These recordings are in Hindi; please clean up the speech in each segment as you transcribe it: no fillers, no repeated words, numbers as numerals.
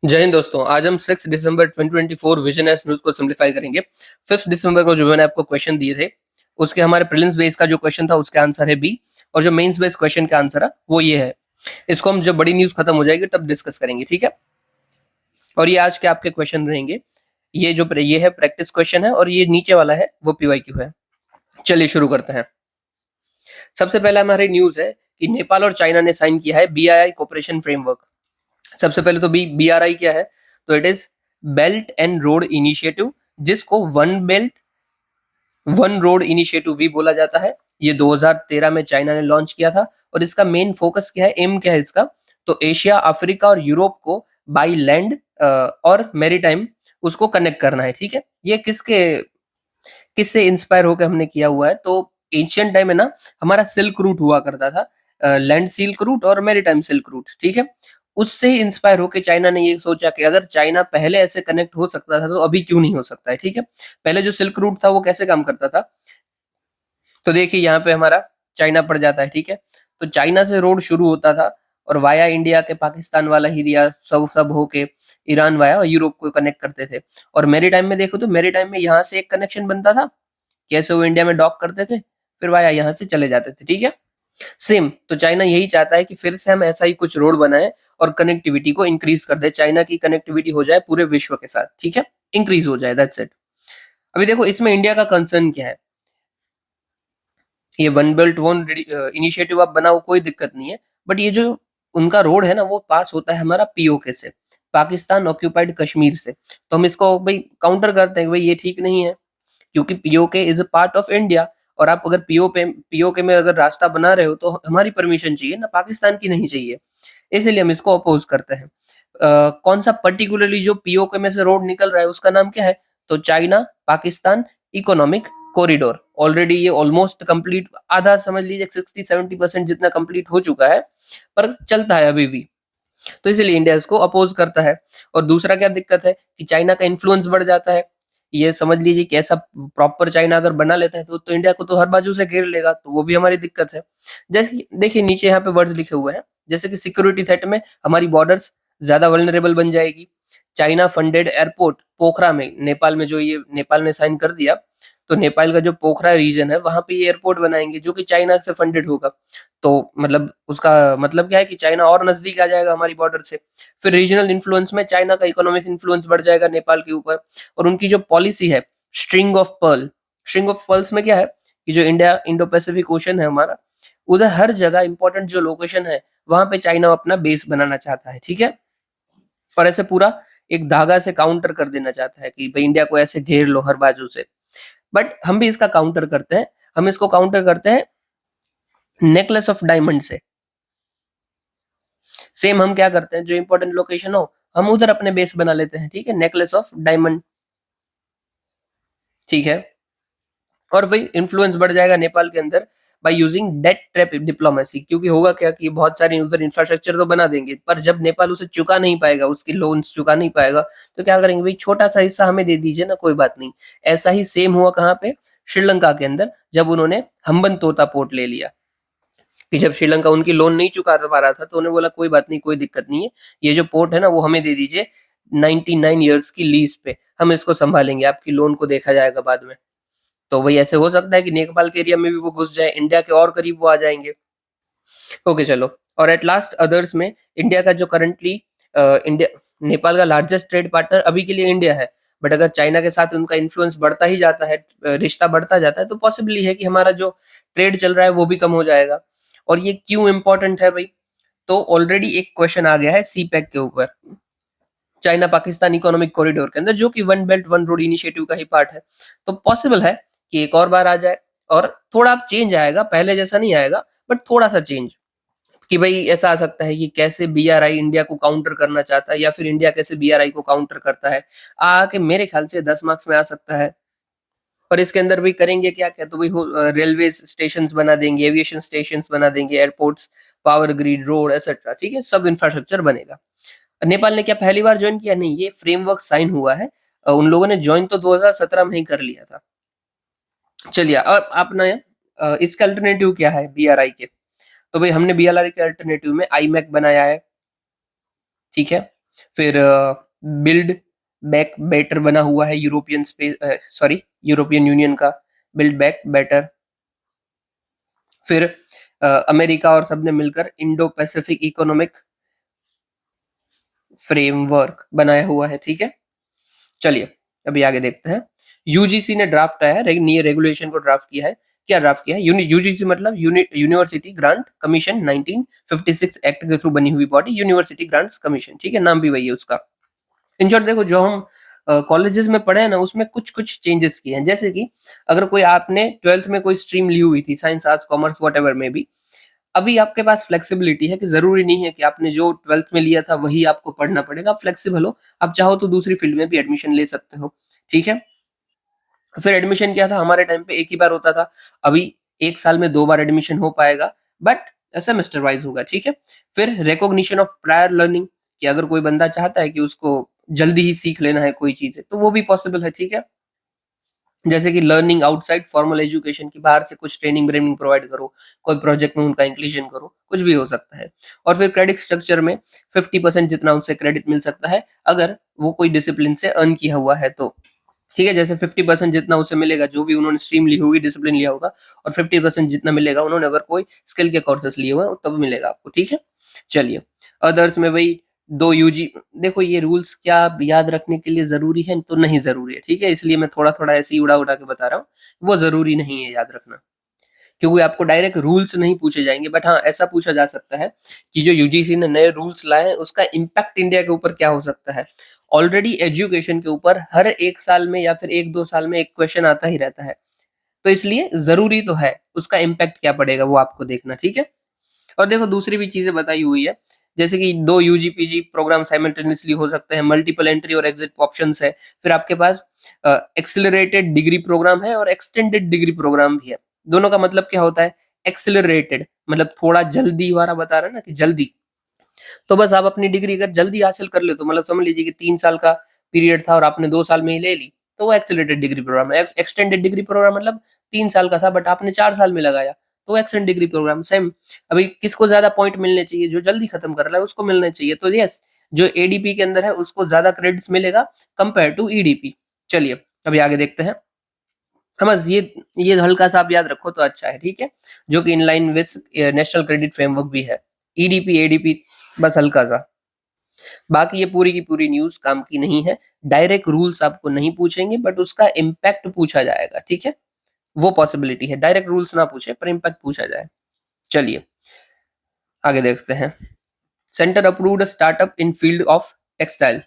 जय हिंद दोस्तों। आज हम 6 दिसंबर 2024 विजन एस न्यूज को सिंप्लीफाई करेंगे। 5 दिसंबर को जो मैंने आपको क्वेश्चन दिए थे उसके हमारे प्रीलिम्स बेस का जो क्वेश्चन था उसका आंसर है बी, और जो मेंस बेस क्वेश्चन का आंसर है वो ये है। इसको हम जब बड़ी न्यूज खत्म हो जाएगी तब डिस्कस करेंगे, ठीक है। और ये आज के आपके क्वेश्चन रहेंगे। ये है प्रैक्टिस क्वेश्चन है और ये नीचे वाला है वो पीवाईक्यू है। चलिए शुरू करते हैं। सबसे पहला हमारी न्यूज है कि नेपाल और चाइना ने साइन किया है बीआईआई कोऑपरेशन फ्रेमवर्क। सबसे पहले तो बीआरआई क्या है, तो it is belt and road initiative, जिसको one belt one road initiative भी बोला जाता है। ये 2013 में चाइना ने लॉन्च किया था और इसका मेन फोकस क्या है, एम क्या है इसका, तो एशिया, अफ्रीका और यूरोप को बाई लैंड और मेरीटाइम उसको कनेक्ट करना है, ठीक है। ये किससे इंस्पायर होकर हमने किया हुआ है, तो एंशियंट टाइम में ना हमारा सिल्क रूट हुआ करता था, लैंड सिल्क रूट और मेरीटाइम सिल्क रूट, ठीक है। उससे ही इंस्पायर होकर चाइना ने ये सोचा कि अगर चाइना पहले ऐसे कनेक्ट हो सकता था तो अभी क्यों नहीं हो सकता है, ठीक है। पहले जो सिल्क रूट था वो कैसे काम करता था, तो देखिए यहाँ पे हमारा चाइना पड़ जाता है, ठीक है। तो चाइना से रोड शुरू होता था और वाया इंडिया के पाकिस्तान वाला एरिया सब सब होके ईरान वाया और यूरोप को कनेक्ट करते थे। और मेरीटाइम में देखो तो मेरीटाइम में यहाँ से एक कनेक्शन बनता था, कैसे वो इंडिया में डॉक करते थे, फिर वाया यहाँ से चले जाते थे, ठीक है। सेम तो चाइना यही चाहता है कि फिर से हम ऐसा ही कुछ रोड बनाए और कनेक्टिविटी को इंक्रीज कर दे, चाइना की कनेक्टिविटी हो जाए पूरे विश्व के साथ, ठीक है, इंक्रीज हो जाए, दैट्स इट। अभी देखो इसमें इंडिया का कंसर्न क्या है। ये वन बेल्ट वन इनिशिएटिव आप बनाओ कोई दिक्कत नहीं है, बट ये जो उनका रोड है ना वो पास होता है हमारा पीओके से, पाकिस्तान ऑक्यूपाइड कश्मीर से। तो हम इसको भाई काउंटर करते हैं कि भाई ये ठीक नहीं है, क्योंकि PoK is a part of India. और आप अगर पीओके में अगर रास्ता बना रहे हो तो हमारी परमिशन चाहिए ना, पाकिस्तान की नहीं चाहिए। इसीलिए हम इसको अपोज करते हैं। कौन सा पर्टिकुलरली जो पीओके में से रोड निकल रहा है उसका नाम क्या है, तो China Pakistan economic corridor. Already ये ऑलमोस्ट कंप्लीट, आधा समझ लीजिए 60-70% जितना कंप्लीट हो चुका है, पर चलता है अभी भी। तो इसीलिए इंडिया इसको अपोज करता है। और दूसरा क्या दिक्कत है कि चाइना का इन्फ्लुएंस बढ़ जाता है। ये समझ लीजिए कि ऐसा प्रॉपर चाइना अगर बना लेता है तो इंडिया को तो हर बाजू से घेर लेगा, तो वो भी हमारी दिक्कत है। जैसे देखिए नीचे यहाँ पे वर्ड्स लिखे हुए हैं, जैसे कि सिक्योरिटी थ्रेट में हमारी बॉर्डर्स ज्यादा वल्नरेबल बन जाएगी। चाइना फंडेड एयरपोर्ट पोखरा में, नेपाल में, जो ये नेपाल ने साइन कर दिया, तो नेपाल का जो पोखरा रीजन है वहां पे ये एयरपोर्ट बनाएंगे जो कि चाइना से फंडेड होगा। तो मतलब उसका मतलब क्या है कि चाइना और नजदीक आ जाएगा हमारी बॉर्डर से। फिर रीजनल इन्फ्लुएंस में चाइना का इकोनॉमिक इन्फ्लुएंस बढ़ जाएगा नेपाल के ऊपर। और उनकी जो पॉलिसी है स्ट्रिंग ऑफ पर्ल्स में क्या है कि जो इंडिया इंडो पैसिफिक ओशन है हमारा, उधर हर जगह इंपॉर्टेंट जो लोकेशन है वहां पे चाइना अपना बेस बनाना चाहता है, ठीक है। और ऐसे पूरा एक धागा से काउंटर कर देना चाहता है कि भाई इंडिया को ऐसे घेर लो हर बाजू से। बट हम भी इसका काउंटर करते हैं। हम इसको काउंटर करते हैं नेकलेस ऑफ डायमंड से। सेम हम क्या करते हैं, जो इंपॉर्टेंट लोकेशन हो हम उधर अपने बेस बना लेते हैं, ठीक है, नेकलेस ऑफ डायमंड, ठीक है। और वही इन्फ्लुएंस बढ़ जाएगा नेपाल के अंदर by using debt trap diplomacy, क्योंकि होगा क्या कि बहुत सारी उधर इंफ्रास्ट्रक्चर तो बना देंगे, पर जब नेपाल उसे चुका नहीं पाएगा, उसकी लोन्स चुका नहीं पाएगा, तो क्या करेंगे, भाई छोटा सा हिस्सा हमें दे दीजिए ना, कोई बात नहीं। ऐसा ही सेम हुआ कहाँ पे, श्रीलंका के अंदर, जब उन्होंने हम्बनतोता पोर्ट ले लिया। कि जब श्रीलंका उनकी लोन नहीं चुका पा रहा था तो उन्हें बोला कोई बात नहीं, कोई दिक्कत नहीं है, ये जो पोर्ट है ना वो हमें दे दीजिए 99 ईयर्स की लीज पे, हम इसको संभालेंगे, आपकी लोन को देखा जाएगा बाद में। तो वही ऐसे हो सकता है कि नेपाल के एरिया में भी वो घुस जाए, इंडिया के और करीब वो आ जाएंगे। ओके चलो। और एट लास्ट अदर्स में इंडिया का जो करंटली इंडिया नेपाल का लार्जेस्ट ट्रेड पार्टनर अभी के लिए इंडिया है। बट अगर चाइना के साथ उनका इन्फ्लुएंस बढ़ता ही जाता है, रिश्ता बढ़ता जाता है, तो पॉसिबली है कि हमारा जो ट्रेड चल रहा है वो भी कम हो जाएगा। और ये क्यों इंपॉर्टेंट है भाई, तो ऑलरेडी एक क्वेश्चन आ गया है सीपैक के ऊपर, चाइना पाकिस्तान इकोनॉमिक कॉरिडोर के अंदर, जो कि one belt one road initiative का ही पार्ट है। तो पॉसिबल है कि एक और बार आ जाए और थोड़ा चेंज आएगा, पहले जैसा नहीं आएगा बट थोड़ा सा चेंज। कि भाई ऐसा आ सकता है कि कैसे बीआरआई इंडिया को काउंटर करना चाहता है, या फिर इंडिया कैसे बीआरआई को काउंटर करता है, आके मेरे ख्याल से 10 मार्क्स में आ सकता है। और इसके अंदर भी करेंगे क्या क्या, तो भाई रेलवे स्टेशन बना देंगे, एविएशन स्टेशन बना देंगे, airports, power grid, road etcetera, ठीक है, सब इंफ्रास्ट्रक्चर बनेगा। नेपाल ने क्या पहली बार ज्वाइन किया, नहीं, ये फ्रेमवर्क साइन हुआ है। उन लोगों ने ज्वाइन तो 2017 में ही कर लिया था। चलिए अब अपना इसका अल्टरनेटिव क्या है बीआरआई के, तो भाई हमने बीआरआई के अल्टरनेटिव में आईमैक बनाया है, ठीक है। फिर बिल्ड बैक बेटर बना हुआ है European space, sorry European union का बिल्ड बैक बेटर। फिर अमेरिका और सबने मिलकर इंडो पैसिफिक इकोनॉमिक फ्रेमवर्क बनाया हुआ है, ठीक है। चलिए अभी आगे देखते हैं। यूजीसी ने ड्राफ्ट आया है, नई रेगुलेशन को ड्राफ्ट किया है। क्या ड्राफ्ट किया है? यूजीसी मतलब यूनिवर्सिटी ग्रांट कमीशन 1956 एक्ट के थ्रू बनी हुई बॉडी यूनिवर्सिटी ग्रांट्स कमीशन, ठीक है, नाम भी वही है उसका। इन शॉर्ट देखो, जो हम कॉलेजेस में पढ़े हैं ना, उसमें कुछ कुछ चेंजेस किए हैं। जैसे कि अगर कोई आपने ट्वेल्थ में कोई स्ट्रीम ली हुई थी, science arts commerce what ever में भी, अभी आपके पास फ्लेक्सिबिलिटी है कि जरूरी नहीं है कि आपने जो ट्वेल्थ में लिया था वही आपको पढ़ना पड़ेगा। आप फ्लेक्सिबल हो, आप चाहो तो दूसरी फील्ड में भी एडमिशन ले सकते हो, ठीक है। फिर एडमिशन क्या था, हमारे टाइम पे एक ही बार होता था, अभी एक साल में 2 बार एडमिशन हो पाएगा, बट सेमेस्टर वाइज होगा, ठीक है। फिर रिकॉग्निशन ऑफ प्रायर लर्निंग, कि अगर कोई बंदा चाहता है कि उसको जल्दी ही सीख लेना है कोई चीज है, तो वो भी पॉसिबल है, ठीक है। जैसे कि लर्निंग आउटसाइड फॉर्मल एजुकेशन, की बाहर से कुछ ट्रेनिंग ब्रेनिंग प्रोवाइड करो, कोई प्रोजेक्ट में उनका इंक्लूजन करो, कुछ भी हो सकता है। और फिर क्रेडिट स्ट्रक्चर में 50% जितना उनसे क्रेडिट मिल सकता है अगर वो कोई डिसिप्लिन से अर्न किया हुआ है तो, ठीक है। जैसे 50% जितना उसे मिलेगा जो भी उन्होंने स्ट्रीम ली होगी, डिसिप्लिन लिया होगा, और 50% जितना मिलेगा उन्होंने अगर कोई स्किल के कोर्सेस लिए हुए हैं तब मिलेगा आपको, ठीक है। चलिए अदर्स में वही 2 यूजी, देखो ये रूल्स क्या याद रखने के लिए जरूरी है? तो नहीं जरूरी है, ठीक है, इसलिए मैं थोड़ा थोड़ा ऐसे ही उड़ा उड़ा के बता रहा हूँ। वो जरूरी नहीं है याद रखना, क्योंकि आपको डायरेक्ट रूल्स नहीं पूछे जाएंगे, बट हाँ ऐसा पूछा जा सकता है कि जो यूजीसी ने नए रूल्स लाए हैं उसका इम्पैक्ट इंडिया के ऊपर क्या हो सकता है। ऑलरेडी एजुकेशन के ऊपर हर एक साल में या फिर 1-2 साल में एक क्वेश्चन आता ही रहता है, तो इसलिए जरूरी तो है उसका इम्पैक्ट क्या पड़ेगा वो आपको देखना, ठीक है। और देखो दूसरी भी चीजें बताई हुई है, जैसे कि 2 यूजी पीजी प्रोग्राम साइमल्टेनियसली हो सकते हैं, मल्टीपल एंट्री और एग्जिट ऑप्शंस है। फिर आपके पास एक्सेलरेटेड डिग्री प्रोग्राम है और एक्सटेंडेड डिग्री प्रोग्राम भी है। दोनों का मतलब क्या होता है? एक्सेलरेटेड मतलब थोड़ा जल्दी वाला बता रहा है ना, कि जल्दी, तो बस आप अपनी डिग्री अगर जल्दी हासिल कर ले, तो मतलब समझ लीजिए कि 3 साल का पीरियड था और आपने 2 साल में ही ले ली, तो वो एक्सेलरेटेड डिग्री प्रोग्राम है। एक्सटेंडेड डिग्री प्रोग्राम मतलब 3 साल का था बट आपने 4 साल में लगाया, तो एक्सटेंड डिग्री प्रोग्राम सेम। अभी किसको ज्यादा पॉइंट मिलने चाहिए? जो जल्दी खत्म कर रहा है उसको मिलने चाहिए, तो यस, जो एडीपी के अंदर है उसको ज्यादा क्रेडिट्स मिलेगा कंपेयर टू ईडीपी। चलिए अभी आगे देखते हैं। बस ये हल्का सा आप याद रखो तो अच्छा है, ठीक है, जो कि in line with national credit framework भी है। ईडीपी एडीपी बस हल्का सा, बाकी ये पूरी की पूरी न्यूज काम की नहीं है। डायरेक्ट रूल्स आपको नहीं पूछेंगे बट उसका इम्पैक्ट पूछा जाएगा, ठीक है, वो पॉसिबिलिटी है। डायरेक्ट रूल्स ना पूछे पर इम्पैक्ट पूछा जाए। चलिए आगे देखते हैं। Centre approved startup in field of textile,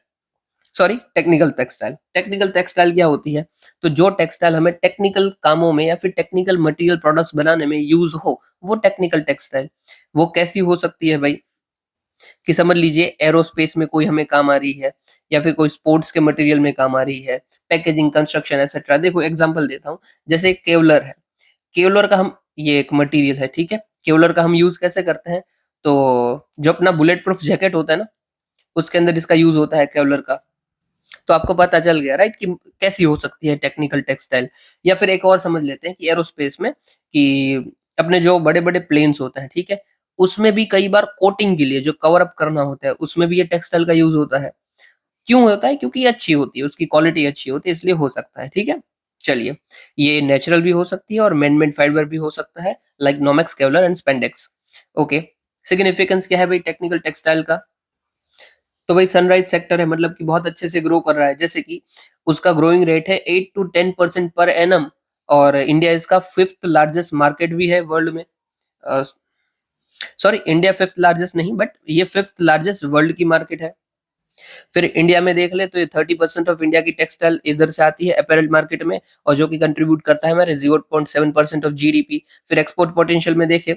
sorry technical textile. Technical textile क्या होती है? तो जो टेक्सटाइल हमें टेक्निकल कामों में या फिर टेक्निकल मटेरियल प्रोडक्ट्स बनाने में यूज हो, वो टेक्निकल टेक्सटाइल। वो कैसी हो सकती है भाई? कि समझ लीजिए एरोस्पेस में कोई हमें काम आ रही है, या फिर कोई स्पोर्ट्स के मटेरियल में काम आ रही है, पैकेजिंग कंस्ट्रक्शन एक्सेट्रा। देखो एग्जांपल देता हूँ, जैसे केवलर है, केवलर का हम, ये एक मटेरियल है, ठीक है, केवलर का हम यूज कैसे करते हैं? तो जो अपना बुलेट प्रूफ जैकेट होता है ना, उसके अंदर इसका यूज होता है केवलर का। तो आपको पता चल गया राइट कि कैसी हो सकती है टेक्निकल टेक्सटाइल। या फिर एक और समझ लेते हैं कि एरोस्पेस में, कि अपने जो बड़े बड़े प्लेन्स होते हैं, ठीक है, उसमें भी कई बार कोटिंग के लिए जो कवर अप करना होता है उसमें भी ये टेक्सटाइल का यूज होता है। क्यों होता है? क्योंकि ये अच्छी होती है, उसकी क्वालिटी अच्छी होती है, इसलिए हो सकता है, ठीक है। चलिए ये नेचुरल भी हो सकती है और मैन मेड फाइबर भी हो सकता है, like Nomex, Kevlar and spandex. Okay, significance क्या है भाई टेक्निकल टेक्सटाइल का? तो भाई सनराइज सेक्टर है, मतलब कि बहुत अच्छे से ग्रो कर रहा है, जैसे कि उसका ग्रोइंग रेट है 8 to 10% पर एनम, और इंडिया इसका 5th लार्जेस्ट मार्केट भी है वर्ल्ड में। सॉरी, इंडिया 5th लार्जेस्ट नहीं, बट ये 5th लार्जेस्ट वर्ल्ड की मार्केट है। फिर इंडिया में देख ले तो ये 30% ऑफ इंडिया की टेक्सटाइल इधर से आती है अपैरल मार्केट में, और जो कि कंट्रीब्यूट करता है हमारे 0.7% ऑफ जीडीपी। फिर एक्सपोर्ट पोटेंशियल में देखे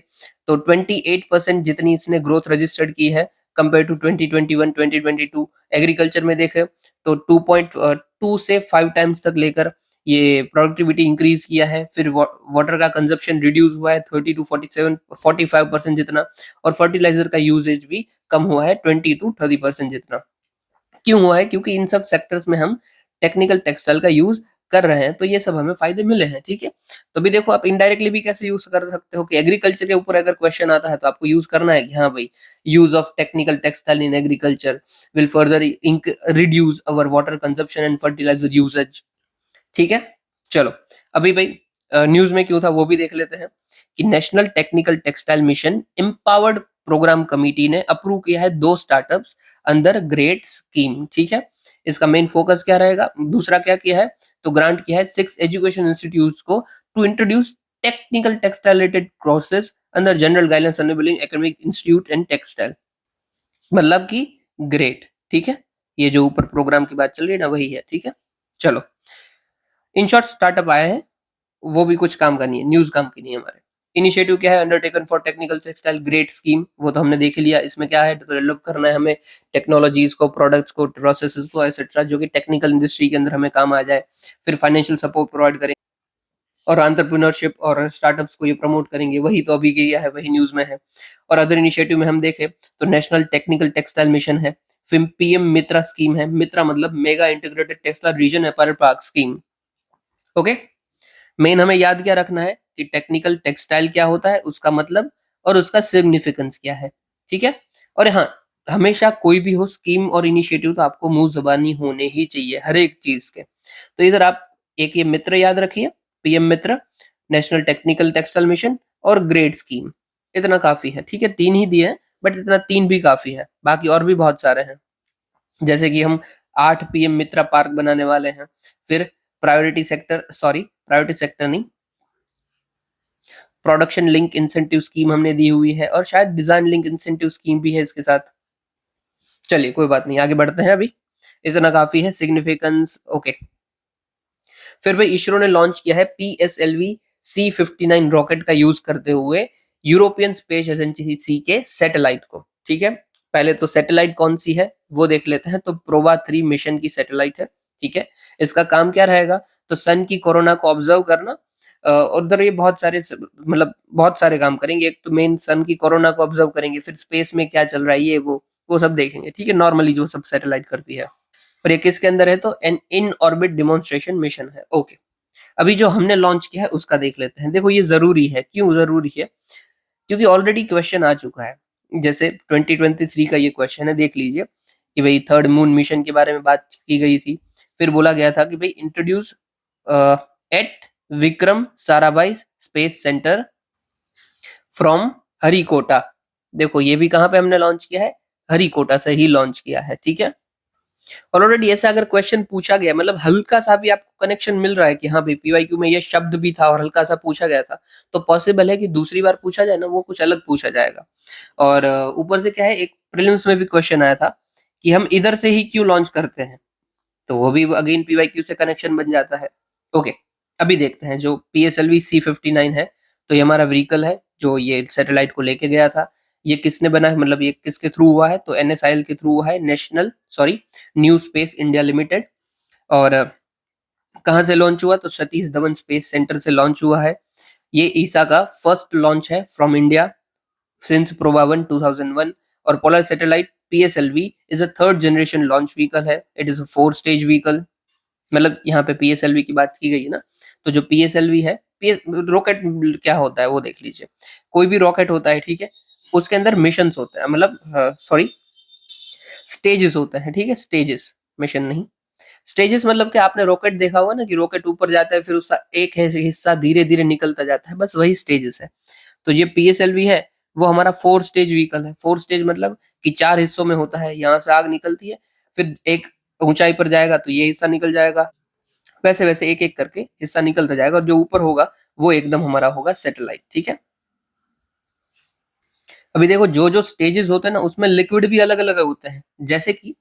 तो 28% जितनी इसने ग्रोथ रजिस्टर्ड की है कंपेयर टू 2021-2022। एग्रीकल्चर में देखे तो 2.2 से 5 टाइम्स तक लेकर ये प्रोडक्टिविटी इंक्रीज किया है। फिर वाटर का कंजप्शन रिड्यूस हुआ है 30 to 45% जितना, और फर्टिलाइजर का यूजेज भी कम हुआ है 20 to 30% जितना। क्यों हुआ है? क्योंकि इन सब सेक्टर्स में हम टेक्निकल टेक्सटाइल का यूज कर रहे हैं तो ये सब हमें फायदे मिले हैं, ठीक है। तो भी देखो आप इनडायरेक्टली भी कैसे यूज कर सकते हो कि एग्रीकल्चर के ऊपर अगर क्वेश्चन आता है तो आपको यूज करना है कि हाँ भाई, use of technical textile in agriculture will further reduce our water consumption and fertiliser usage, ठीक है। चलो अभी भाई न्यूज में क्यों था वो भी देख लेते हैं कि national technical textile mission empowered programme committee ने अप्रूव किया है 2 स्टार्टअप्स अंदर ग्रेट स्कीम, ठीक है। इसका मेन फोकस क्या रहेगा, दूसरा क्या किया है, तो ग्रांट किया है 6 एजुकेशन इंस्टीट्यूट्स को to introduce technical textile related courses under general guidance enabling academic institute and textile, मतलब कि ग्रेट, ठीक है। ये जो ऊपर प्रोग्राम की बात चल रही है ना वही है, ठीक है। चलो इन शॉर्ट स्टार्टअप आए हैं, वो भी कुछ काम का नहीं है, न्यूज काम की नहीं है हमारे। इनिशिएटिव क्या है, undertaken for technical textile great scheme, वो तो हमने देख लिया। इसमें क्या है, डेवलप करना है हमें टेक्नोलॉजीज को, प्रोडक्ट्स को, प्रोसेसेस को एसेट्रा, जो कि टेक्निकल इंडस्ट्री के अंदर हमें काम आ जाए। फिर फाइनेंशियल सपोर्ट प्रोवाइड करेंगे और एंटरप्रेन्योरशिप और स्टार्टअप्स को ये प्रमोट करेंगे, वही तो अभी किया है, वही न्यूज में है। और अदर इनिशिएटिव में हम देखें तो नेशनल टेक्निकल टेक्सटाइल मिशन है, फिर पीएम मित्रा स्कीम है, मित्रा मतलब mega integrated textile reason apparel park scheme, okay. Main हमें याद क्या रखना है कि टेक्निकल टेक्सटाइल क्या होता है, उसका मतलब और उसका सिग्निफिकेंस क्या है, ठीक है। और हाँ, हमेशा कोई भी हो स्कीम और इनिशिएटिव तो आपको मुंह जबानी होने ही चाहिए हर एक चीज के। तो इधर आप एक ये मित्र याद रखिए, पीएम मित्र, नेशनल टेक्निकल टेक्सटाइल मिशन और ग्रेड स्कीम, इतना काफी है, ठीक है। 3 ही दिए हैं बट इतना 3 भी काफी है, बाकी और भी बहुत सारे हैं। जैसे कि हम 8 पीएम मित्रा पार्क बनाने वाले हैं, फिर प्रायोरिटी सेक्टर नहीं, प्रोडक्शन लिंक इंसेंटिव स्कीम हमने दी हुई है, और शायद डिजाइन लिंक इंसेंटिव स्कीम भी है इसके साथ। चलिए कोई बात नहीं, आगे बढ़ते हैं, अभी इतना काफी है सिग्निफिकेंस, ओके। फिर भाई इसरो ने लॉन्च किया है PSLV C-59 रॉकेट का यूज करते हुए यूरोपियन स्पेस एजेंसी के सैटेलाइट को, ठीक है। पहले तो सैटेलाइट कौन सी है वो देख लेते हैं, तो प्रोबा 3 मिशन की सैटेलाइट है, ठीक है। इसका काम क्या रहेगा, तो सन की कोरोना को ऑब्जर्व करना, और उधर ये बहुत सारे मतलब बहुत सारे काम करेंगे। एक तो मेन सन की कोरोना को ऑब्जर्व करेंगे, फिर स्पेस में क्या चल रहा है ये वो सब देखेंगे, ठीक है, नॉर्मली जो सब सैटेलाइट करती है। और ये किसके अंदर है, तो an in orbit demonstration mission है, ओके। अभी जो हमने लॉन्च किया है उसका देख लेते हैं। देखो ये जरूरी है, क्यों जरूरी है, क्योंकि ऑलरेडी क्वेश्चन आ चुका है। जैसे 2023 का ये क्वेश्चन है, देख लीजिए कि भाई थर्ड मून मिशन के बारे में बात की गई थी। फिर बोला गया था कि भाई introduce at Vikram Sarabhai space centre from Harikota. देखो ये भी कहाँ पे हमने लॉन्च किया है, हरिकोटा से ही लॉन्च किया है, ठीक है। और ऑलरेडी ऐसा अगर क्वेश्चन पूछा गया, मतलब हल्का सा भी आपको कनेक्शन मिल रहा है कि हाँ भाई पीवाईक्यू में ये शब्द भी था और हल्का सा पूछा गया था, तो पॉसिबल है कि दूसरी बार पूछा जाए ना वो कुछ अलग पूछा जाएगा। और ऊपर से क्या है, एक प्रीलिम्स में भी क्वेश्चन आया था कि हम इधर से ही क्यों लॉन्च करते हैं, तो वो भी अगेन पीवाईक्यू से कनेक्शन बन जाता है, ओके। अभी देखते हैं जो PSLV C-59 है, तो ये हमारा व्हीकल है जो ये सैटेलाइट को लेके गया था। ये किसने बना है, मतलब ये किसके थ्रू हुआ है, तो NSIL के थ्रू हुआ है, न्यू स्पेस इंडिया लिमिटेड। और कहाँ से लॉन्च हुआ, तो सतीश धवन स्पेस सेंटर से लॉन्च हुआ है। ये ईसा का फर्स्ट लॉन्च है फ्रॉम इंडिया सिंस प्रोबा 1 2001। और polar satellite PSLV is a third generation launch vehicle है, it is a 4 stage vehicle. मतलब यहाँ पे PSLV की बात की गई है ना, तो जो PSLV है, रॉकेट क्या होता है वो देख लीजिए। कोई भी रॉकेट होता है, ठीक है, उसके अंदर मिशन होते हैं, मतलब सॉरी स्टेजेस होते हैं, ठीक है, स्टेजेस, मिशन नहीं। स्टेजेस मतलब कि आपने रॉकेट देखा होगा ना कि रॉकेट ऊपर जाता है फिर उसका एक हिस्सा धीरे धीरे निकलता जाता है, बस वही स्टेजेस है। तो ये PSLV है वो हमारा 4 स्टेज व्हीकल है। 4 स्टेज मतलब कि 4 हिस्सों में होता है, यहाँ से आग निकलती है, फिर एक ऊंचाई पर जाएगा तो ये हिस्सा निकल जाएगा, वैसे वैसे एक एक करके हिस्सा निकलता जाएगा, और जो ऊपर होगा वो एकदम हमारा होगा सैटेलाइट, ठीक है। अभी देखो जो जो स्टेजेस होते हैं ना उसमें लिक्विड भी अलग अलग होते हैं, जैसे कि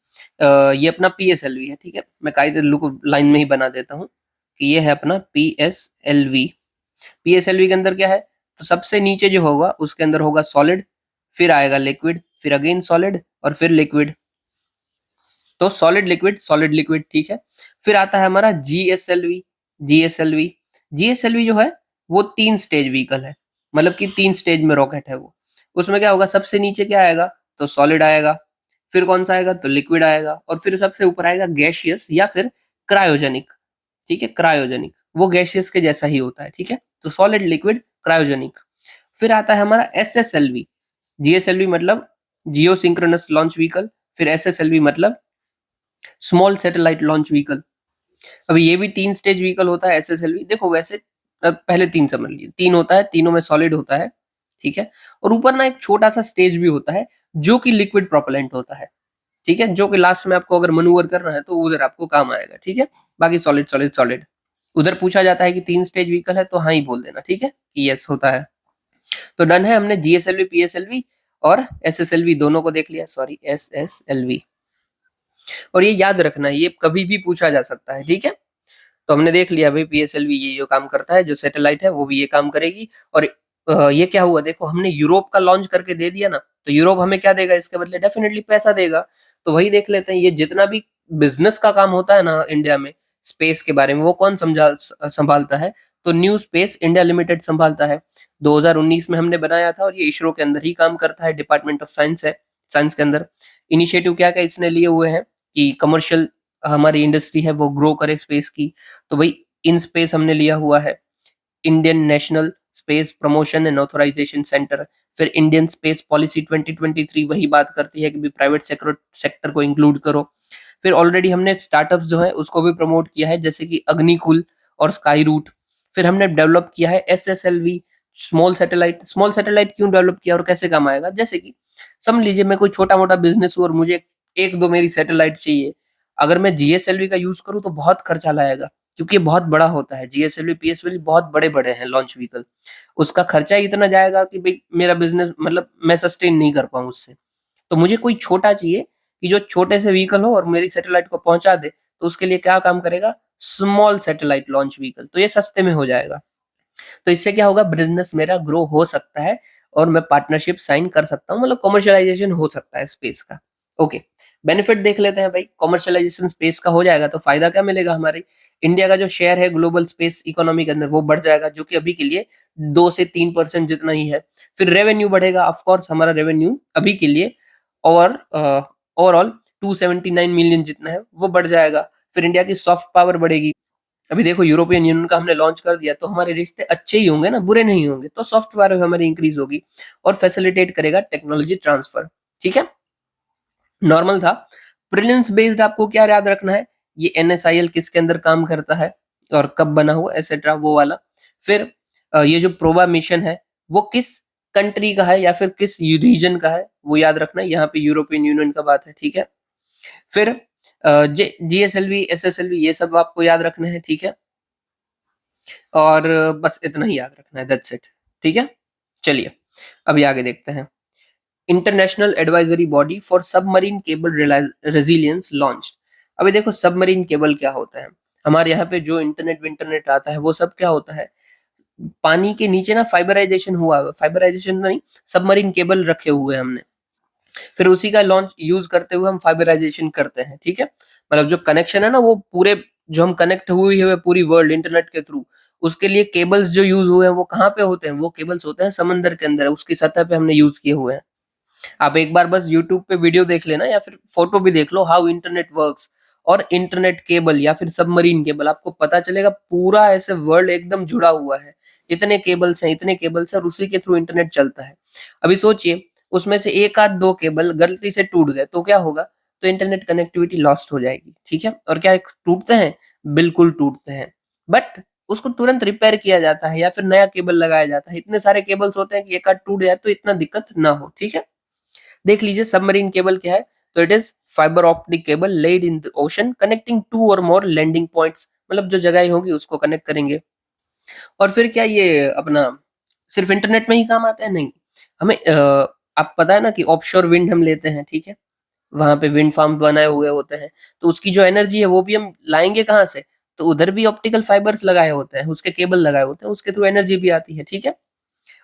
ये अपना PSLV है, ठीक है, मैं कायदे को लाइन में ही बना देता हूँ कि ये है अपना PSLV। PSLV के अंदर क्या है, तो सबसे नीचे जो होगा उसके अंदर होगा सॉलिड, फिर आएगा लिक्विड, फिर अगेन सॉलिड, और फिर लिक्विड। तो सॉलिड लिक्विड, ठीक है। फिर आता है हमारा GSLV। GSLV GSLV जो है वो 3 स्टेज व्हीकल है, मतलब कि 3 स्टेज में रॉकेट है वो। उसमें क्या होगा, सबसे नीचे क्या आएगा, तो सॉलिड आएगा, फिर कौन सा आएगा, तो लिक्विड आएगा, और फिर सबसे ऊपर आएगा गैसियस या फिर क्रायोजेनिक। ठीक है, क्रायोजेनिक, वो गैसियस के जैसा ही होता है, ठीक है। तो सॉलिड, लिक्विड, क्रायोजेनिक। फिर आता है हमारा एसएसएलवी। जीएसएलवी मतलब जियो सिंक्रोनस लॉन्च व्हीकल, फिर एसएसएलवी मतलब स्मॉल सैटेलाइट लॉन्च व्हीकल। अब ये भी 3 स्टेज व्हीकल होता है एसएसएलवी। देखो वैसे पहले 3 समझ लीजिए, 3 होता है, तीनों में सॉलिड होता है, ठीक है। और ऊपर ना एक छोटा-सा स्टेज भी होता है जो कि लिक्विड प्रोपेलेंट होता है, ठीक है, जो कि लास्ट में आपको अगर मैन्यूवर करना है तो उधर आपको काम आएगा, ठीक है। बाकी सॉलिड, सॉलिड, सॉलिड। उधर पूछा जाता है कि 3 स्टेज व्हीकल है तो हाँ ही बोल देना, ठीक है, कि यस होता है। तो डन है, हमने जीएसएलवी, पीएसएलवी और एसएसएलवी दोनों को देख लिया, सॉरी एसएसएलवी। और ये याद रखना है, ये कभी भी पूछा जा सकता है, ठीक है। तो हमने देख लिया भाई पीएसएलवी ये जो काम करता है, जो सैटेलाइट है वो भी ये काम करेगी। और ये क्या हुआ, देखो हमने यूरोप का लॉन्च करके दे दिया ना, तो यूरोप हमें क्या देगा इसके बदले, डेफिनेटली पैसा देगा। तो वही देख लेते हैं, ये जितना भी बिजनेस का काम होता है ना इंडिया में स्पेस के बारे में, वो कौन संभालता है, तो न्यू स्पेस इंडिया लिमिटेड संभालता है। 2019 में हमने बनाया था और ये इसरो के अंदर ही काम करता है, डिपार्टमेंट ऑफ साइंस है, साइंस के अंदर। इनिशिएटिव क्या क्या इसने लिए हुए हैं कि कमर्शियल हमारी इंडस्ट्री है वो ग्रो करे स्पेस की। तो भाई इन स्पेस हमने लिया हुआ है Indian national space promotion and authorisation centre. फिर इंडियन स्पेस पॉलिसी 2023 वही बात करती है कि भी प्राइवेट सेक्टर को इंक्लूड करो। फिर ऑलरेडी हमने स्टार्टअप्स जो है उसको भी प्रमोट किया है, जैसे कि अग्निकुल और स्काई रूट। फिर हमने डेवलप किया है SSLV small satellite. Small satellite क्यों डेवलप किया और कैसे काम आएगा, जैसे कि समझ लीजिए मैं कोई छोटा मोटा बिजनेस हूँ और मुझे एक दो मेरी सैटेलाइट चाहिए, अगर मैं जीएसएलवी का यूज करूँ तो बहुत खर्चा लाएगा, क्योंकि ये बहुत बड़ा होता है। जीएसएलवी पीएसएलवी बहुत बड़े बड़े हैं लॉन्च व्हीकल, उसका खर्चा इतना जाएगा कि भाई मेरा बिजनेस मतलब मैं सस्टेन नहीं कर पाऊँ उससे। तो मुझे कोई छोटा चाहिए कि जो छोटे से व्हीकल हो और मेरी सैटेलाइट को पहुंचा दे। तो उसके लिए क्या काम करेगा, स्मॉल सैटेलाइट लॉन्च व्हीकल, तो ये सस्ते में हो जाएगा। तो इससे क्या होगा, बिजनेस मेरा ग्रो हो सकता है और मैं पार्टनरशिप साइन कर सकता हूँ, मतलब कमर्शियलाइजेशन हो सकता है स्पेस का। ओके, बेनिफिट देख लेते हैं भाई। कमर्शियलाइजेशन स्पेस का हो जाएगा तो फायदा क्या मिलेगा, हमारे इंडिया का जो शेयर है ग्लोबल स्पेस इकोनॉमी के अंदर वो बढ़ जाएगा, जो कि अभी के लिए 2 से 3% जितना ही है। फिर रेवेन्यू बढ़ेगा, ऑफ कोर्स हमारा रेवेन्यू अभी के लिए और ओवरऑल 279 मिलियन जितना है वो बढ़ जाएगा। फिर इंडिया की सॉफ्ट पावर बढ़ेगी। अभी देखो यूरोपियन यूनियन का हमने लॉन्च कर दिया तो हमारे रिश्ते अच्छे ही होंगे ना, बुरे नहीं होंगे। तो सॉफ्ट पावर हमारी इंक्रीज होगी और फैसिलिटेट करेगा टेक्नोलॉजी ट्रांसफर, ठीक है। नॉर्मल था। प्रीलिम्स बेस्ड आपको क्या याद रखना है, ये एनएसआईएल किसके अंदर काम करता है और कब बना हुआ एसेट्रा वो वाला। फिर ये जो प्रोबा मिशन है वो किस कंट्री का है या फिर किस रीजन का है वो याद रखना है, यहाँ पे यूरोपियन यूनियन का बात है, ठीक है। फिर जीएसएलवी एसएसएलवी ये सब आपको याद रखना है, ठीक है। और बस इतना ही याद रखना है, दैट्स इट, ठीक है। चलिए अभी आगे देखते हैं। International advisory body for submarine cable resilience launch. अभी देखो सबमरीन केबल क्या होता है, हमारे यहाँ पे जो इंटरनेट विंटरनेट आता है वो सब क्या होता है, पानी के नीचे ना फाइबराइजेशन हुआ है, फाइबराइजेशन नहीं, सबमरीन केबल रखे हुए हैं हमने, फिर उसी का लॉन्च यूज करते हुए हम फाइबराइजेशन करते हैं, ठीक है। मतलब जो कनेक्शन है ना वो पूरे जो हम कनेक्ट हुए हुए पूरी वर्ल्ड इंटरनेट के थ्रू, उसके लिए केबल्स जो यूज हुए हैं वो कहाँ पे होते हैं, वो केबल्स होते हैं समंदर के अंदर, उसकी सतह पे हमने यूज किए हुए हैं। आप एक बार बस यूट्यूब पे वीडियो देख लेना या फिर फोटो भी देख लो, हाउ इंटरनेट वर्क्स और इंटरनेट केबल या फिर सबमरीन केबल, आपको पता चलेगा पूरा ऐसे वर्ल्ड एकदम जुड़ा हुआ है। इतने केबल्स हैं, इतने केबल्स हैं और उसी के थ्रू इंटरनेट चलता है। अभी सोचिए उसमें से एक आध दो केबल गलती से टूट गए तो क्या होगा, तो इंटरनेट कनेक्टिविटी लॉस्ट हो जाएगी, ठीक है। और क्या टूटते हैं, बिल्कुल टूटते हैं, बट उसको तुरंत रिपेयर किया जाता है या फिर नया केबल लगाया जाता है। इतने सारे केबल्स होते हैं कि एक आध टूट जाए तो इतना दिक्कत ना हो, ठीक है। देख लीजिए सबमरीन केबल क्या है, तो it is fibre optic cable laid in the ocean connecting two or more landing points, मतलब जो जगह होगी उसको कनेक्ट करेंगे। और फिर क्या ये अपना सिर्फ इंटरनेट में ही काम आता है, नहीं, हमें आप पता है ना कि ऑफशोर विंड हम लेते हैं, ठीक है, वहां पे विंड फार्म बनाए हुए होते हैं, तो उसकी जो एनर्जी है वो भी हम लाएंगे कहाँ से, तो उधर भी ऑप्टिकल फाइबर्स लगाए होते हैं, उसके केबल लगाए होते हैं, उसके थ्रू एनर्जी भी आती है, ठीक है।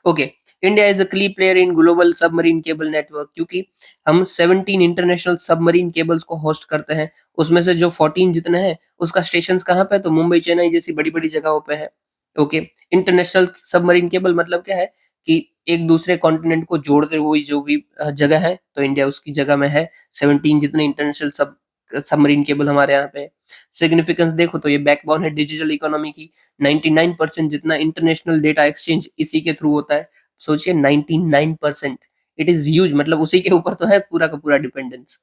ओके, इंडिया इज अ की player in global submarine cable network, क्योंकि हम 17 इंटरनेशनल सबमरीन केबल्स को होस्ट करते हैं, उसमें से जो 14 जितने हैं उसका स्टेशन कहाँ पे है, तो मुंबई चेन्नई जैसी बड़ी बड़ी जगहों पे है। ओके, इंटरनेशनल सबमरीन केबल मतलब क्या है कि एक दूसरे कॉन्टिनेंट को जोड़ते हुए जो भी जगह है, तो इंडिया उसकी जगह में है। 17 जितने इंटरनेशनल सब सबमरीन केबल हमारे यहाँ पे। सिग्निफिकेंस देखो तो ये बैकबोन है डिजिटल इकोनॉमी की। 99% जितना इंटरनेशनल डेटा एक्सचेंज इसी के थ्रू होता है। सोचिए 99%, इट इज ह्यूज, मतलब उसी के ऊपर तो है पूरा का पूरा डिपेंडेंस।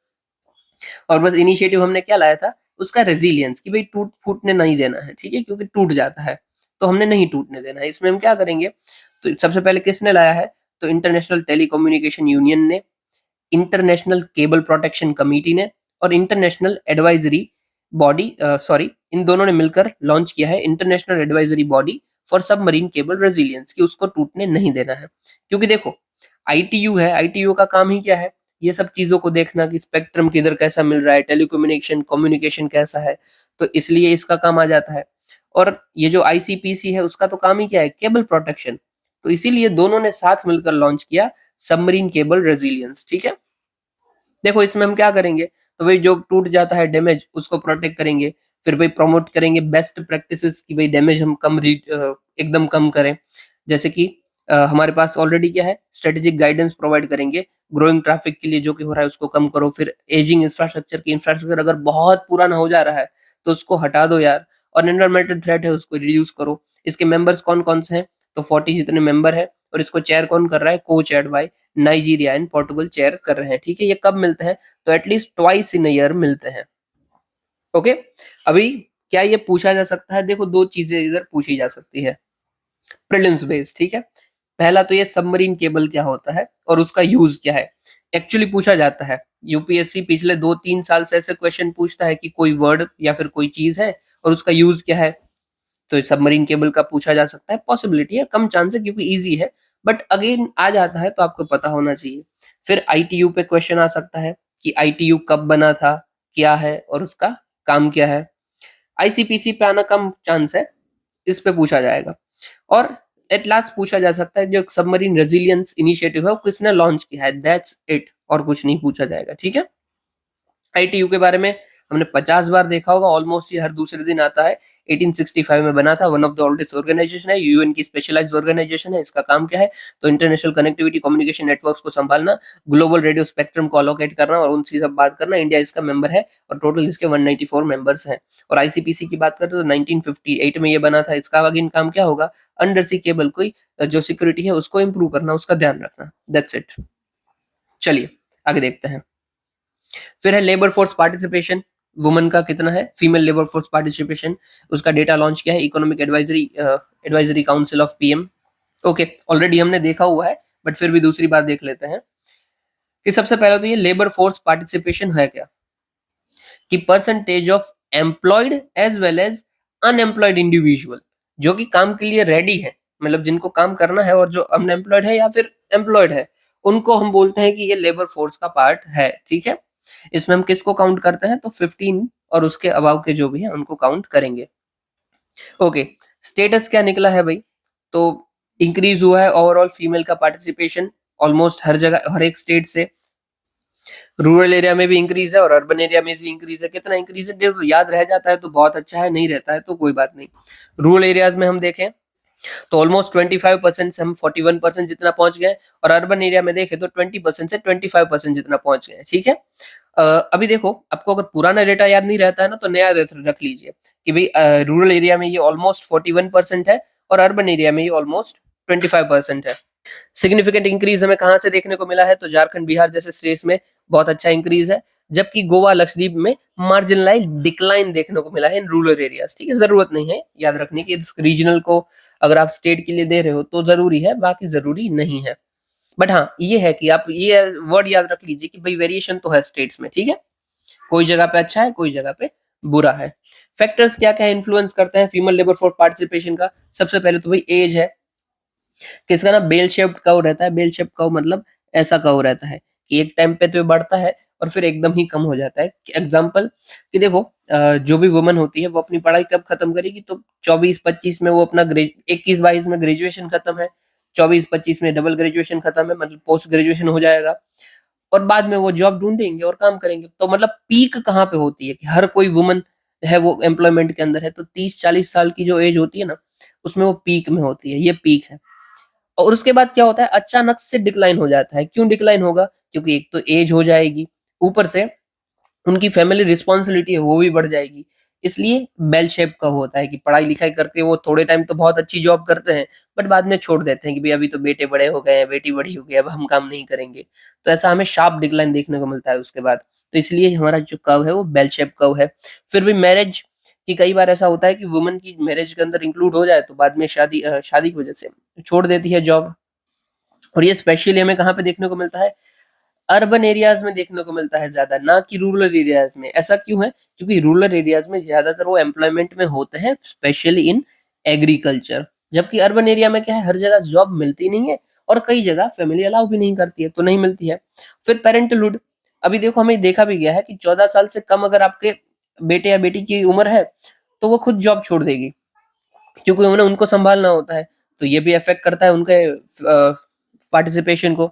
और बस इनिशिएटिव हमने क्या लाया था, उसका रेजिलियंस, कि भाई टूट फूटने नहीं देना है, ठीक है, क्योंकि टूट जाता है तो हमने नहीं टूटने देना है। इसमें हम क्या करेंगे, तो सबसे पहले किसने लाया है, तो इंटरनेशनल टेलीकम्युनिकेशन यूनियन ने, इंटरनेशनल केबल प्रोटेक्शन कमेटी ने, और इंटरनेशनल एडवाइजरी बॉडी, सॉरी, इन दोनों ने मिलकर लॉन्च किया है international advisory body for submarine cable resilience, कि उसको टूटने नहीं देना है। क्योंकि देखो आईटीयू है, आईटीयू का काम ही क्या है, ये सब चीजों को देखना कि स्पेक्ट्रम किधर कैसा मिल रहा है, टेलीकम्युनिकेशन कम्युनिकेशन कैसा है, तो इसलिए इसका काम आ जाता है। और ये जो आईसीपीसी है उसका तो काम ही क्या है, केबल प्रोटेक्शन, तो इसीलिए दोनों ने साथ मिलकर लॉन्च किया सबमरीन केबल रेजिलियंस, ठीक है। देखो इसमें हम क्या करेंगे, तो भाई जो टूट जाता है डैमेज उसको प्रोटेक्ट करेंगे, फिर भाई प्रमोट करेंगे बेस्ट प्रैक्टिसेस की भाई डैमेज हम एकदम कम करें। जैसे कि हमारे पास ऑलरेडी क्या है, स्ट्रेटेजिक गाइडेंस प्रोवाइड करेंगे ग्रोइंग ट्रैफिक के लिए, जो कि हो रहा है उसको कम करो। फिर एजिंग इंफ्रास्ट्रक्चर अगर बहुत पुराना हो जा रहा है तो उसको हटा दो यार, और एनवायरमेंटल थ्रेट है उसको रिड्यूस करो। इसके मेंबर्स कौन कौन से हैं, तो 40 जितने मेंबर है, और इसको चेयर कौन कर रहा है, को chair by Nigeria and Portugal chair कर रहे हैं, ठीक है। ये कब मिलते हैं, तो एटलीस्ट ट्वाइस इन ईयर मिलते हैं। ओके, अभी क्या ये पूछा जा सकता है, देखो दो चीजें इधर पूछी जा सकती है प्रीलिम्स बेस्ड, ठीक है। पहला तो ये सबमरीन केबल क्या होता है और उसका यूज क्या है, एक्चुअली पूछा जाता है। यूपीएससी पिछले 2-3 साल से ऐसे क्वेश्चन पूछता है कि कोई वर्ड या फिर कोई चीज है और उसका यूज क्या है, तो सबमरीन केबल का पूछा जा सकता है। पॉसिबिलिटी है, कम चांस है क्योंकि इजी है, बट अगेन आ जाता है तो आपको पता होना चाहिए। फिर आईटीयू पे क्वेश्चन आ सकता है कि आईटीयू कब बना था, क्या है और उसका काम क्या है। आईसीपीसी पे आना कम चांस है, इस पे पूछा जाएगा। और एट लास्ट पूछा जा सकता है जो सबमरीन रेजिलियंस इनिशिएटिव है वो किसने लॉन्च किया है, दैट्स इट, और कुछ नहीं पूछा जाएगा, ठीक है। आईटीयू के बारे में हमने 50 बार देखा होगा, ऑलमोस्ट ये हर दूसरे दिन आता है। 1865 में बना था, one of the oldest organisation है, यूएन की स्पेशलाइज्ड ऑर्गेनाइजेशन है। इसका काम क्या है, तो इंटरनेशनल कनेक्टिविटी कम्युनिकेशन नेटवर्क्स को संभालना, ग्लोबल रेडियो स्पेक्ट्रम को अलोकेट करना और उनकी सब बात करना। इंडिया इसका मेंबर है और टोटल इसके 194 मेंबर्स हैं। और आईसीपीसी की बात करें तो 1958 में ये बना था। इसका अगेन काम क्या होगा, अंडर सी केबल कोई जो सिक्योरिटी है उसको इंप्रूव करना, उसका ध्यान रखना, दैट्स इट। चलिए आगे देखते हैं। फिर है लेबर फोर्स पार्टिसिपेशन, वुमेन का कितना है, फीमेल लेबर फोर्स पार्टिसिपेशन, उसका डेटा लॉन्च किया है economic advisory council of PM. Okay, already हमने देखा हुआ है बट फिर भी दूसरी बार देख लेते हैं कि सबसे पहले तो ये लेबर फोर्स पार्टिसिपेशन है क्या, कि percentage of employed as well as unemployed individual जो कि काम के लिए रेडी है, मतलब जिनको काम करना है, और जो अनएम्प्लॉयड है या फिर एम्प्लॉयड है, उनको हम बोलते हैं कि ये लेबर फोर्स का पार्ट है, ठीक है। इसमें हम किसको काउंट करते हैं, तो 15 और उसके अबाव के जो भी है उनको काउंट करेंगे। ओके, स्टेटस क्या निकला है भाई, तो इंक्रीज हुआ है ओवरऑल फीमेल का पार्टिसिपेशन ऑलमोस्ट हर जगह, हर एक स्टेट से। रूरल एरिया में भी इंक्रीज है और अर्बन एरिया में भी इंक्रीज है। कितना इंक्रीज है, देखो याद रह जाता है तो बहुत अच्छा है, नहीं रहता है तो कोई बात नहीं। रूरल एरियाज में हम देखें तो ऑलमोस्ट 25% से हम 41% जितना पहुंच गए, और अर्बन एरिया में देखें तो 20% से 25% जितना पहुंच गए, ठीक है। अभी देखो, आपको अगर पुराना डेटा याद नहीं रहता है ना तो नया रख लीजिए कि भाई रूरल एरिया में ये ऑलमोस्ट 41% है और अर्बन एरिया में ये ऑलमोस्ट 25% है। सिग्निफिकेंट इंक्रीज हमें कहां से देखने को मिला है, तो झारखंड बिहार जैसे स्टेट्स में बहुत अच्छा इंक्रीज है, जबकि गोवा लक्षद्वीप में मार्जिनलाइज डिक्लाइन देखने को मिला है इन रूरल एरियाज, ठीक है। जरूरत नहीं है याद रखने की, रीजनल को अगर आप स्टेट के लिए दे रहे हो तो जरूरी है, बाकी जरूरी नहीं है। बट हाँ ये है कि आप ये वर्ड याद रख लीजिए कि भाई वेरिएशन तो है स्टेट्स में, ठीक है। कोई जगह पे अच्छा है, कोई जगह पे बुरा है। फैक्टर्स क्या क्या इन्फ्लुएंस करते हैं फीमेल लेबर फोर्स पार्टिसिपेशन का, सबसे पहले तो भाई एज है, कि इसका ना बेल शेप्ड कर्व रहता है। बेल शेप्ड कर्व मतलब ऐसा कर्व रहता है कि एक टाइम पे तो बढ़ता है और फिर एकदम ही कम हो जाता है। एग्जाम्पल कि देखो जो भी वुमन होती है वो अपनी पढ़ाई कब खत्म करेगी, तो 24-25 में वो अपना 21-22 में ग्रेजुएशन खत्म है, 24-25 में डबल ग्रेजुएशन खत्म है, मतलब पोस्ट ग्रेजुएशन हो जाएगा, और बाद में वो जॉब ढूंढेंगे और काम करेंगे। तो मतलब पीक कहाँ पे होती है कि हर कोई वुमन है वो एम्प्लॉयमेंट के अंदर है, तो 30-40 साल की जो एज होती है ना उसमें वो पीक में होती है, ये पीक है। और उसके बाद क्या होता है, अचानक से डिक्लाइन हो जाता है। क्यों डिक्लाइन होगा, क्योंकि एक तो एज हो जाएगी, ऊपर से उनकी फैमिली रिस्पॉन्सिबिलिटी है वो भी बढ़ जाएगी। इसलिए बेल शेप का होता है कि पढ़ाई-लिखाई करके वो थोड़े टाइम तो बहुत अच्छी जॉब करते हैं, बट बाद में छोड़ देते हैं कि भई अभी तो बेटे बड़े हो गए हैं, बेटी बड़ी हो गई है, अब हम काम नहीं करेंगे। तो ऐसा हमें शार्प डिक्लाइन देखने को मिलता है उसके बाद। तो इसलिए हमारा जो कर्व है वो बेल शेप कर्व है। फिर भी मैरिज कि कई बार ऐसा होता है कि वुमन की मैरिज के अंदर इंक्लूड हो जाए तो बाद में शादी की वजह से छोड़ देती है जॉब। और ये स्पेशली हमें कहाँ पे देखने को मिलता है? अर्बन एरियाज़ में देखने को मिलता है ज़्यादा, ना कि रूरल एरियाज़ में। ऐसा क्यों है? क्योंकि रूरल एरियाज़ में ज़्यादातर वो एम्प्लॉयमेंट में होते हैं, स्पेशली इन एग्रीकल्चर। जबकि अर्बन एरिया में क्या है, हर जगह जॉब मिलती नहीं है और कई जगह फैमिली अलाउ भी नहीं करती है, तो नहीं मिलती है। फिर पैरेंटलहुड, अभी देखो हमें देखा भी गया है कि 14 साल से कम अगर आपके बेटे या बेटी की उम्र है, तो वो खुद जॉब छोड़ देगी, क्योंकि उन्हें उनको सँभालना होता है। तो ये भी अफ़ेक्ट करता है उनके पार्टिसिपेशन को।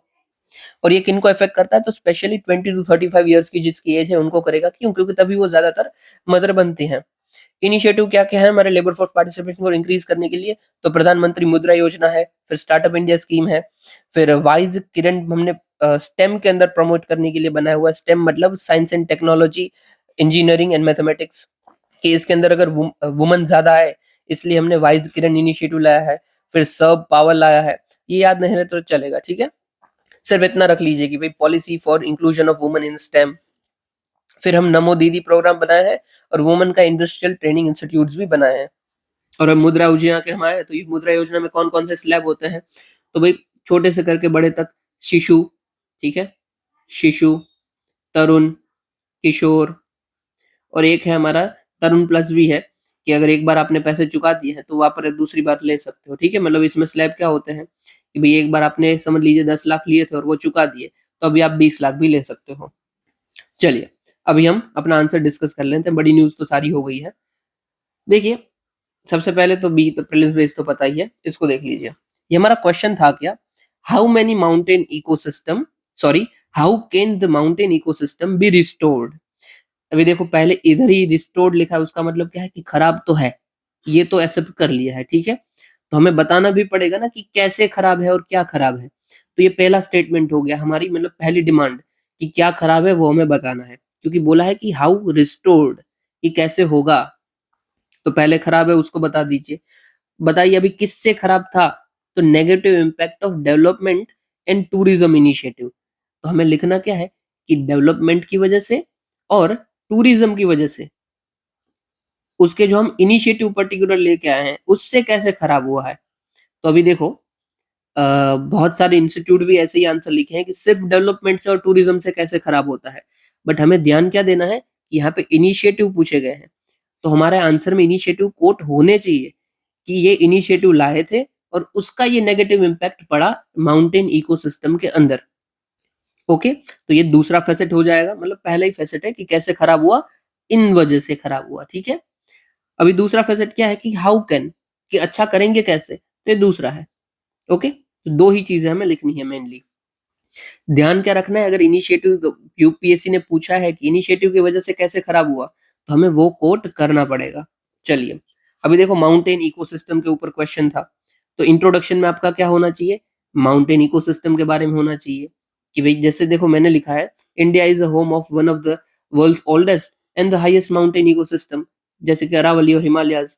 और ये किनको इफ़ेक्ट करता है? तो स्पेशली 20 टू 35 इयर्स की जिसकी एज है उनको करेगा। क्यों? क्योंकि तभी वो ज़्यादातर मदर बनती हैं। इनिशिएटिव क्या-क्या है हमारे लेबर फोर्स पार्टिसिपेशन को इंक्रीज़ करने के लिए? तो प्रधानमंत्री मुद्रा योजना है, फिर स्टार्टअप इंडिया स्कीम है, फिर वाइज़ किरण हमने स्टेम के अंदर प्रमोट करने के लिए बनाया हुआ है। स्टेम मतलब science and technology, engineering and mathematics, कि इसके अंदर अगर वुमन ज़्यादा है, इसलिए हमने वाइज़ किरण इनिशिएटिव लाया है। फिर सर्व पावर लाया है। ये याद नहीं रहे तो चलेगा, ठीक है? सिर्फ इतना रख लीजिए कि भाई policy for inclusion of women in stem. फिर हम नमो दीदी प्रोग्राम बनाए हैं और वुमेन का इंडस्ट्रियल ट्रेनिंग इंस्टीट्यूट्स भी बनाए हैं। और अब मुद्रा योजना के हम आए तो ये मुद्रा योजना में कौन कौन से स्लैब होते हैं? तो भाई छोटे से करके बड़े तक, शिशु, ठीक है, शिशु, तरुण, किशोर, और एक है हमारा तरुण प्लस भी है, कि अगर एक बार आपने पैसे चुका दिए हैं तो आप दूसरी बार ले सकते हो, ठीक है। मतलब इसमें स्लैब क्या होते हैं कि भाई एक बार आपने समझ लीजिए 10 लाख लिए थे और वो चुका दिए, तो अभी आप 20 लाख भी ले सकते हो। चलिए, अभी हम अपना आंसर डिस्कस कर लेते हैं। बड़ी न्यूज़ तो सारी हो गई है। देखिए, सबसे पहले तो बी तो प्रिलिम्स बेस तो पता ही है, इसको देख लीजिए। ये हमारा क्वेश्चन था क्या? How many mountain ecosystem sorry how can the mountain ecosystem be restored? अभी देखो पहले इधर ही रिस्टोर्ड लिखा है, उसका मतलब क्या है कि खराब तो है। ये तो एक्सेप्ट कर लिया है, ठीक है? तो हमें बताना भी पड़ेगा ना कि कैसे खराब है और क्या खराब है। तो ये पहला स्टेटमेंट हो गया हमारी, मतलब पहली डिमांड, कि क्या खराब है वो हमें बताना है। क्योंकि बोला है कि हाउ रिस्टोर्ड, ये कैसे होगा? तो पहले खराब है उसको बता दीजिए। बताइए अभी किससे खराब था? तो negative impact of development and tourism initiative. तो हमें लिखना क्या है कि डेवलपमेंट की वजह से और टूरिज्म की वजह से, उसके जो हम इनिशिएटिव पर्टिकुलर लेके आए हैं, उससे कैसे खराब हुआ है। तो अभी देखो बहुत सारे इंस्टीट्यूट भी ऐसे ही आंसर लिखे हैं कि सिर्फ डेवलपमेंट से और टूरिज्म से कैसे खराब होता है। बट हमें ध्यान क्या देना है कि यहाँ पे इनिशिएटिव पूछे गए हैं। तो हमारे आंसर में इनिशिएटिव कोट होने चाहिए कि ये इनिशिएटिव लाए थे और उसका ये नेगेटिव इम्पैक्ट पड़ा माउंटेन इकोसिस्टम के अंदर। ओके, तो ये दूसरा फैसेट हो जाएगा, मतलब पहला ही फैसेट है कि कैसे खराब हुआ, इन वजह से खराब हुआ, ठीक है। अभी दूसरा फैसेट क्या है कि हाउ कैन, कि अच्छा करेंगे कैसे, तो ये दूसरा है। ओके, तो दो ही चीजें हमें लिखनी है मेनली। ध्यान क्या रखना है, अगर इनिशिएटिव यूपीएससी ने पूछा है कि इनिशिएटिव की वजह से कैसे खराब हुआ, तो हमें वो कोट करना पड़ेगा। चलिए, अभी देखो माउंटेन इकोसिस्टम के ऊपर क्वेश्चन था, तो इंट्रोडक्शन में आपका क्या होना चाहिए? माउंटेन इकोसिस्टम के बारे में होना चाहिए कि भाई जैसे देखो मैंने लिखा है, India is a home of one of the world's oldest and the highest mountain ecosystem, जैसे कि अरावली और हिमालयाज,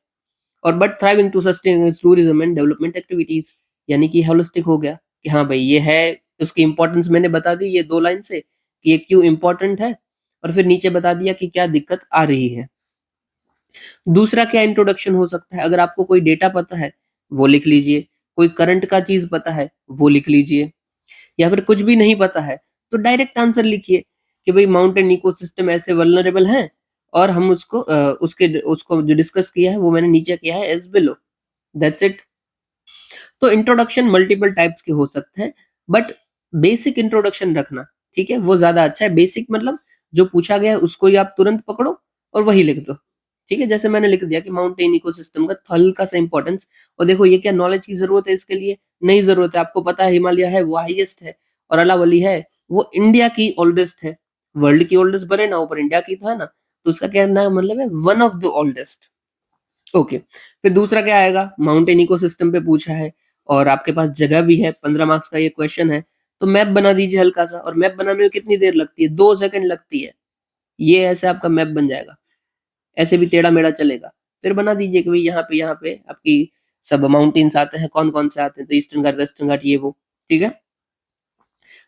और but thriving to sustain tourism and development activities. यानी कि होलिस्टिक हो गया कि हाँ भाई ये है, उसकी इंपॉर्टेंस मैंने बता दी ये 2 लाइन से कि ये क्यों इंपॉर्टेंट है, और फिर नीचे बता दिया कि क्या दिक्कत आ रही है। दूसरा क्या इंट्रोडक्शन हो सकता है, अगर आपको कोई डेटा पता है वो लिख लीजिए, कोई करंट का चीज पता है वो लिख लीजिए, या फिर कुछ भी नहीं पता है तो डायरेक्ट आंसर लिखिए कि भाई माउंटेन इकोसिस्टम ऐसे वल्नरेबल हैं और हम उसको जो डिस्कस किया है वो मैंने नीचे किया है एज बिलो। That's it. तो इंट्रोडक्शन मल्टीपल टाइप्स के हो सकते हैं, बट बेसिक इंट्रोडक्शन रखना, ठीक है, वो ज्यादा अच्छा है। बेसिक मतलब जो पूछा गया है उसको ही आप तुरंत पकड़ो और वही लिख दो, ठीक है। जैसे मैंने लिख दिया कि माउंटेन इकोसिस्टम का हल्का सा इंपॉर्टेंस, और देखो ये क्या नॉलेज की जरूरत है इसके लिए? नहीं जरूरत है, आपको पता है हिमालय है वो हाईएस्ट है, और अलावली है वो इंडिया की ओल्डेस्ट है। वर्ल्ड की ओल्डेस्ट बने ना, ऊपर इंडिया की तो है ना, तो उसका कहना है मतलब है one of the oldest. Okay, फिर दूसरा क्या आएगा, माउंटेन इकोसिस्टम पे पूछा है और आपके पास जगह भी है, 15 मार्क्स का ये क्वेश्चन है, तो मैप बना दीजिए हल्का सा। और मैप बनाने में कितनी देर लगती है? 2 सेकंड लगती है। ये ऐसे आपका मैप बन जाएगा, ऐसे भी टेढ़ा मेढ़ा चलेगा। फिर बना दीजिए कि भाई यहाँ पे आपकी सब माउंटेन्स आते हैं, कौन कौन से आते हैं, तो ईस्टर्न घाट वेस्टर्न घाट ये वो, ठीक है।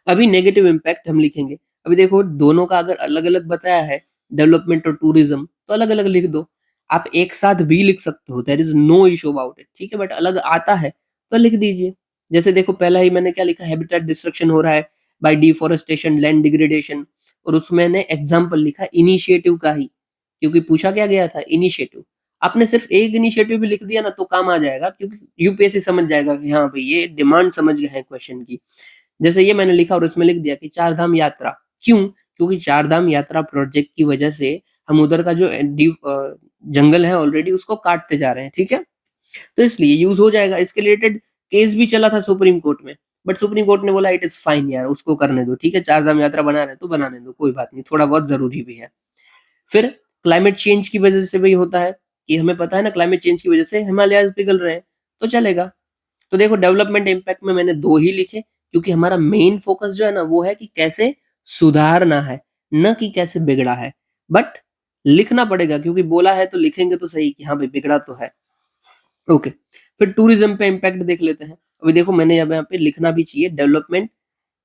अभी नेगेटिव इम्पैक्ट हम लिखेंगे। अभी देखो दोनों का अगर अलग अलग बताया है, डेवलपमेंट और टूरिज्म, तो अलग अलग लिख दो। आप एक साथ भी लिख सकते हो, there is no issue about it, ठीक है, बट अलग आता है तो लिख दीजिए। जैसे देखो पहला ही मैंने क्या लिखा, हैबिटेट डिस्ट्रक्शन हो रहा है बाय डिफोरेस्टेशन, लैंड डिग्रेडेशन, और उसमें मैंने एग्जाम्पल लिखा इनिशिएटिव का ही, क्योंकि पूछा क्या गया था इनिशिएटिव। आपने सिर्फ एक इनिशिएटिव भी लिख दिया ना तो काम आ जाएगा, क्योंकि यूपीएससी समझ जाएगा कि हाँ भाई ये डिमांड समझ गए हैं क्वेश्चन की। जैसे ये मैंने लिखा और इसमें लिख दिया कि चार धाम यात्रा, क्यों? क्योंकि चार धाम यात्रा प्रोजेक्ट की वजह से हम उधर का जो जंगल है ऑलरेडी उसको काटते जा रहे हैं, ठीक है, तो इसलिए यूज हो जाएगा। इसके रिलेटेड केस भी चला था सुप्रीम कोर्ट में, बट सुप्रीम कोर्ट ने बोला इट इज फाइन यार, उसको करने दो, ठीक है, चार धाम यात्रा बना रहे तो बनाने दो, कोई बात नहीं, थोड़ा बहुत जरूरी भी है। फिर क्लाइमेट चेंज की वजह से भी होता है, कि हमें पता है ना क्लाइमेट चेंज की वजह से हिमालयाज पिघल रहे हैं, तो चलेगा। तो देखो डेवलपमेंट इम्पैक्ट में मैंने दो ही लिखे, क्योंकि हमारा मेन फोकस जो है ना वो है कि कैसे सुधारना है, न कि कैसे बिगड़ा है। बट लिखना पड़ेगा, क्योंकि बोला है तो लिखेंगे तो सही कि हाँ भाई बिगड़ा तो है। ओके, फिर टूरिज्म पे इम्पैक्ट देख लेते हैं। अभी देखो मैंने अब यहाँ पे लिखना भी चाहिए डेवलपमेंट,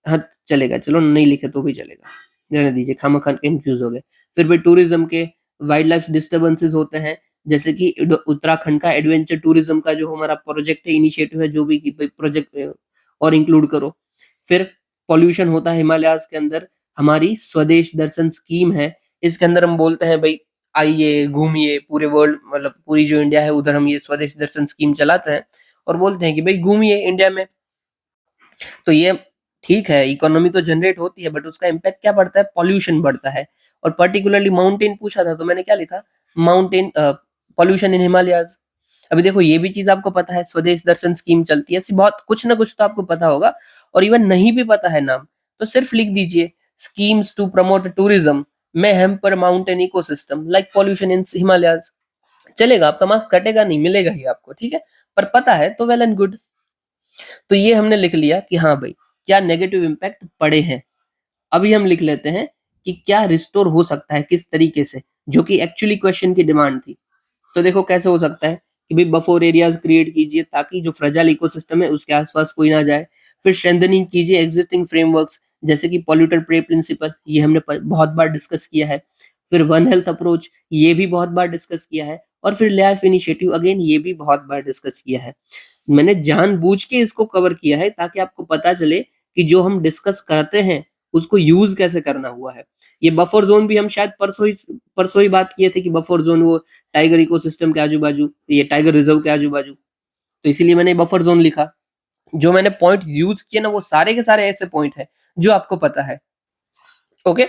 हाँ चलेगा, चलो नहीं लिखे तो भी चलेगा, रहने दीजिए, खामखा कंफ्यूज हो गए। फिर भी टूरिज्म के वाइल्ड लाइफ डिस्टर्बेंसेस होते हैं, जैसे कि उत्तराखंड का एडवेंचर टूरिज्म का जो हमारा प्रोजेक्ट है, इनिशिएटिव है, जो भी प्रोजेक्ट और इंक्लूड करो। फिर पॉल्यूशन होता है हिमालयाज के अंदर, हमारी स्वदेश दर्शन स्कीम है, इसके अंदर हम बोलते हैं भाई आइए घूमिए पूरे वर्ल्ड, मतलब पूरी जो इंडिया है उधर हम ये स्वदेश दर्शन स्कीम चलाते हैं और बोलते हैं कि भाई घूमिए इंडिया में। तो ये ठीक है, इकोनॉमी तो जनरेट होती है, बट उसका इम्पैक्ट क्या पड़ता है, पॉल्यूशन बढ़ता है। और पर्टिकुलरली माउंटेन पूछा था तो मैंने क्या लिखा, माउंटेन पॉल्यूशन इन हिमालयाज। अभी देखो ये भी चीज आपको पता है, स्वदेश दर्शन स्कीम चलती है, ऐसी बहुत कुछ ना कुछ तो आपको पता होगा। और इवन नहीं भी पता है नाम तो सिर्फ लिख दीजिए स्कीम्स टू प्रमोट टूरिज्म में hamper mountain ecosystem like pollution in Himalayas, चलेगा, आपका मार्क्स कटेगा नहीं, मिलेगा ही आपको, ठीक है, पर पता है तो वेल एंड गुड। तो ये हमने लिख लिया कि हाँ भाई क्या नेगेटिव इम्पैक्ट पड़े हैं। अभी हम लिख लेते हैं कि क्या रिस्टोर हो सकता है, किस तरीके से, जो कि एक्चुअली क्वेश्चन की डिमांड थी। तो देखो कैसे हो सकता है कि भाई बफर एरियाज क्रिएट कीजिए ताकि जो फ्रेजाइल इकोसिस्टम है उसके आसपास कोई ना जाए। फिर स्ट्रेंथनिंग कीजिए एग्जिस्टिंग फ्रेमवर्क्स, जैसे कि पॉल्यूटर पे प्रिंसिपल, ये हमने बहुत बार डिस्कस किया है। फिर वन हेल्थ अप्रोच, ये भी बहुत बार डिस्कस किया है। और फिर लाइफ इनिशिएटिव, अगेन ये भी बहुत बार डिस्कस किया है। मैंने जानबूझ के इसको कवर किया है ताकि आपको पता चले कि जो हम डिस्कस करते हैं उसको यूज कैसे करना हुआ है। ये बफर जोन भी हम शायद परसों ही बात किए थे कि बफर जोन वो टाइगर इकोसिस्टम के आजू बाजू, ये टाइगर रिजर्व के आजू बाजू, तो इसीलिए मैंने बफर जोन लिखा। जो मैंने पॉइंट यूज किए ना वो सारे के सारे ऐसे पॉइंट है जो आपको पता है। ओके,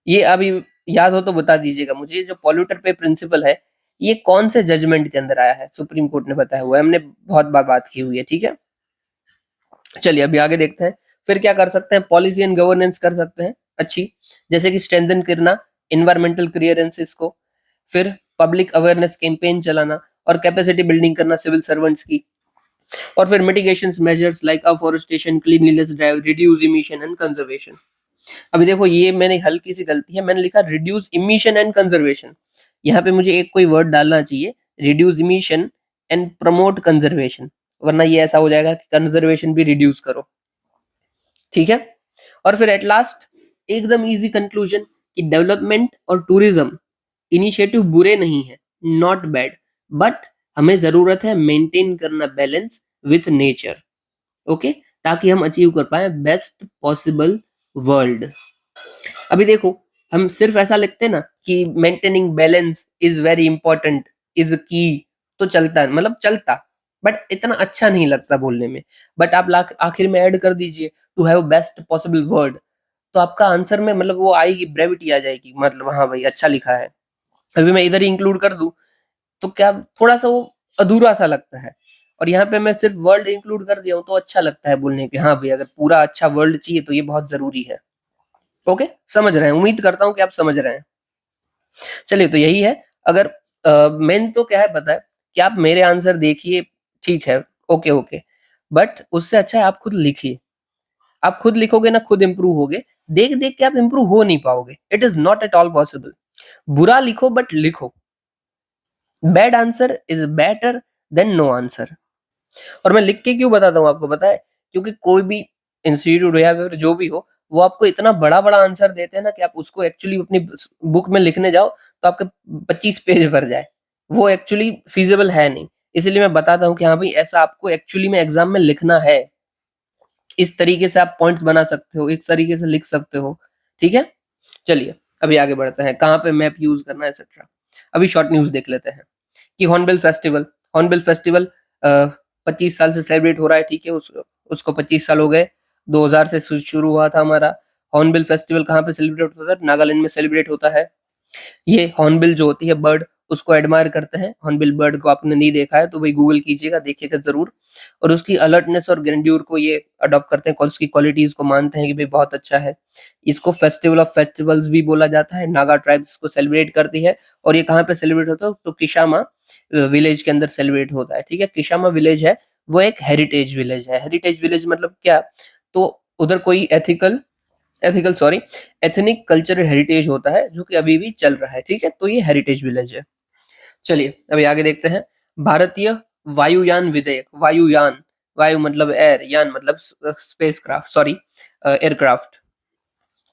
ये अभी याद हो तो बता दीजिएगा मुझे, जो पॉल्यूटर पे प्रिंसिपल है ये कौन से जजमेंट के अंदर आया है, सुप्रीम कोर्ट ने बताया हुआ है, हमने बहुत बार बात की हुई है, ठीक है। चलिए अभी आगे देखते हैं। फिर क्या कर सकते हैं, पॉलिसी एंड गवर्नेंस कर सकते हैं अच्छी, जैसे कि स्ट्रेंथन करना इन्वायरमेंटल क्लियरेंसेस को, फिर पब्लिक अवेयरनेस कैंपेन चलाना और कैपेसिटी बिल्डिंग करना सिविल सर्वेंट्स की, और फिर mitigation measures like afforestation, cleanliness drive, reduce emission and conservation. अभी देखो ये मैंने हल्की सी गलती है, मैंने लिखा रिड्यूस इमिशन एंड कंजर्वेशन, यहाँ पे मुझे एक कोई वर्ड डालना चाहिए, reduce emission and promote conservation, वरना ये ऐसा हो जाएगा कि कंजर्वेशन भी रिड्यूस करो, ठीक है। और फिर एट लास्ट एकदम इजी कंक्लूजन कि डेवलपमेंट और टूरिज्म इनिशिएटिव बुरे नहीं है, नॉट बैड, बट हमें जरूरत है मेंटेन करना बैलेंस विथ नेचर, ओके, ताकि हम अचीव कर पाए बेस्ट पॉसिबल वर्ल्ड। अभी देखो हम सिर्फ ऐसा लिखते हैं ना कि maintaining balance is very important, is की, तो चलता है, मतलब चलता, बट इतना अच्छा नहीं लगता बोलने में। बट आप आखिर में ऐड कर दीजिए to have best possible word, तो आपका आंसर में मतलब वो आएगी, ब्रेविटी आ जाएगी, मतलब हाँ भाई अच्छा लिखा है। अभी मैं इधर ही इंक्लूड कर दूं तो क्या थोड़ा सा वो अधूरा सा लगता है, और यहाँ पे मैं सिर्फ वर्ल्ड इंक्लूड कर दिया हूँ तो अच्छा लगता है बोलने के, हाँ भाई अगर पूरा अच्छा वर्ल्ड चाहिए तो ये बहुत जरूरी है। ओके, समझ रहे हैं, उम्मीद करता हूँ कि आप समझ रहे हैं। चलिए तो यही है। अगर मेन तो क्या है पता है कि आप मेरे आंसर देखिए, ठीक है, ओके, बट उससे अच्छा है आप खुद लिखिए। आप खुद लिखोगे ना खुद इम्प्रूव होगे, देख देख के आप इंप्रूव हो नहीं पाओगे, it is not at all possible. बुरा लिखो बट लिखो, bad answer is better than no answer. और मैं लिख के क्यों बताता हूँ आपको पता है, क्योंकि कोई भी इंस्टीट्यूट या फिर जो भी हो, वो आपको इतना बड़ा बड़ा आंसर देते हैं ना कि आप उसको एक्चुअली अपनी बुक में लिखने जाओ तो आपके 25 पेज भर जाए, वो एक्चुअली फीजिबल है नहीं। इसलिए मैं बताता हूँ कि हाँ भाई ऐसा आपको एक्चुअली में एग्जाम में लिखना है, इस तरीके से आप पॉइंट्स बना सकते हो, इस तरीके से लिख सकते हो, ठीक है। चलिए अभी आगे बढ़ते हैं, कहाँ पे मैप यूज करना है एक्सेट्रा। अभी शॉर्ट न्यूज देख लेते हैं कि हॉर्नबिल फेस्टिवल, हॉर्नबिल फेस्टिवल 25 साल से सेलिब्रेट हो रहा है, ठीक है। उसको 25 साल हो गए, 2000 से शुरू हुआ था हमारा। हॉर्नबिल फेस्टिवल कहाँ पे सेलिब्रेट होता है? नागालैंड में सेलिब्रेट होता है। ये हॉर्नबिल जो होती है बर्ड, उसको एडमायर करते हैं। हॉर्नबिल बर्ड को आपने नहीं देखा है तो भाई गूगल कीजिएगा, देखिएगा जरूर। और उसकी अलर्टनेस और ग्रैंड्यूर को ये अडॉप्ट करते हैं, उसकी क्वालिटीज को मानते हैं कि भाई बहुत अच्छा है। इसको फेस्टिवल ऑफ फेस्टिवल्स भी बोला जाता है। नागा ट्राइब्स को सेलिब्रेट करती है। और ये कहाँ पे सेलिब्रेट होता है? तो किशामा विलेज के अंदर सेलिब्रेट होता है, ठीक है। किशामा विलेज है वो एक हेरिटेज विलेज है। हेरिटेज विलेज मतलब क्या? तो उधर कोई ethical sorry ethnic cultural heritage होता है जो कि अभी भी चल रहा है, ठीक है। तो ये हेरिटेज विलेज है। चलिए अभी आगे देखते हैं। भारतीय वायुयान विधेयक, वायुयान, वायु मतलब एयर, यान मतलब स्पेस क्राफ्ट, सॉरी एयरक्राफ्ट।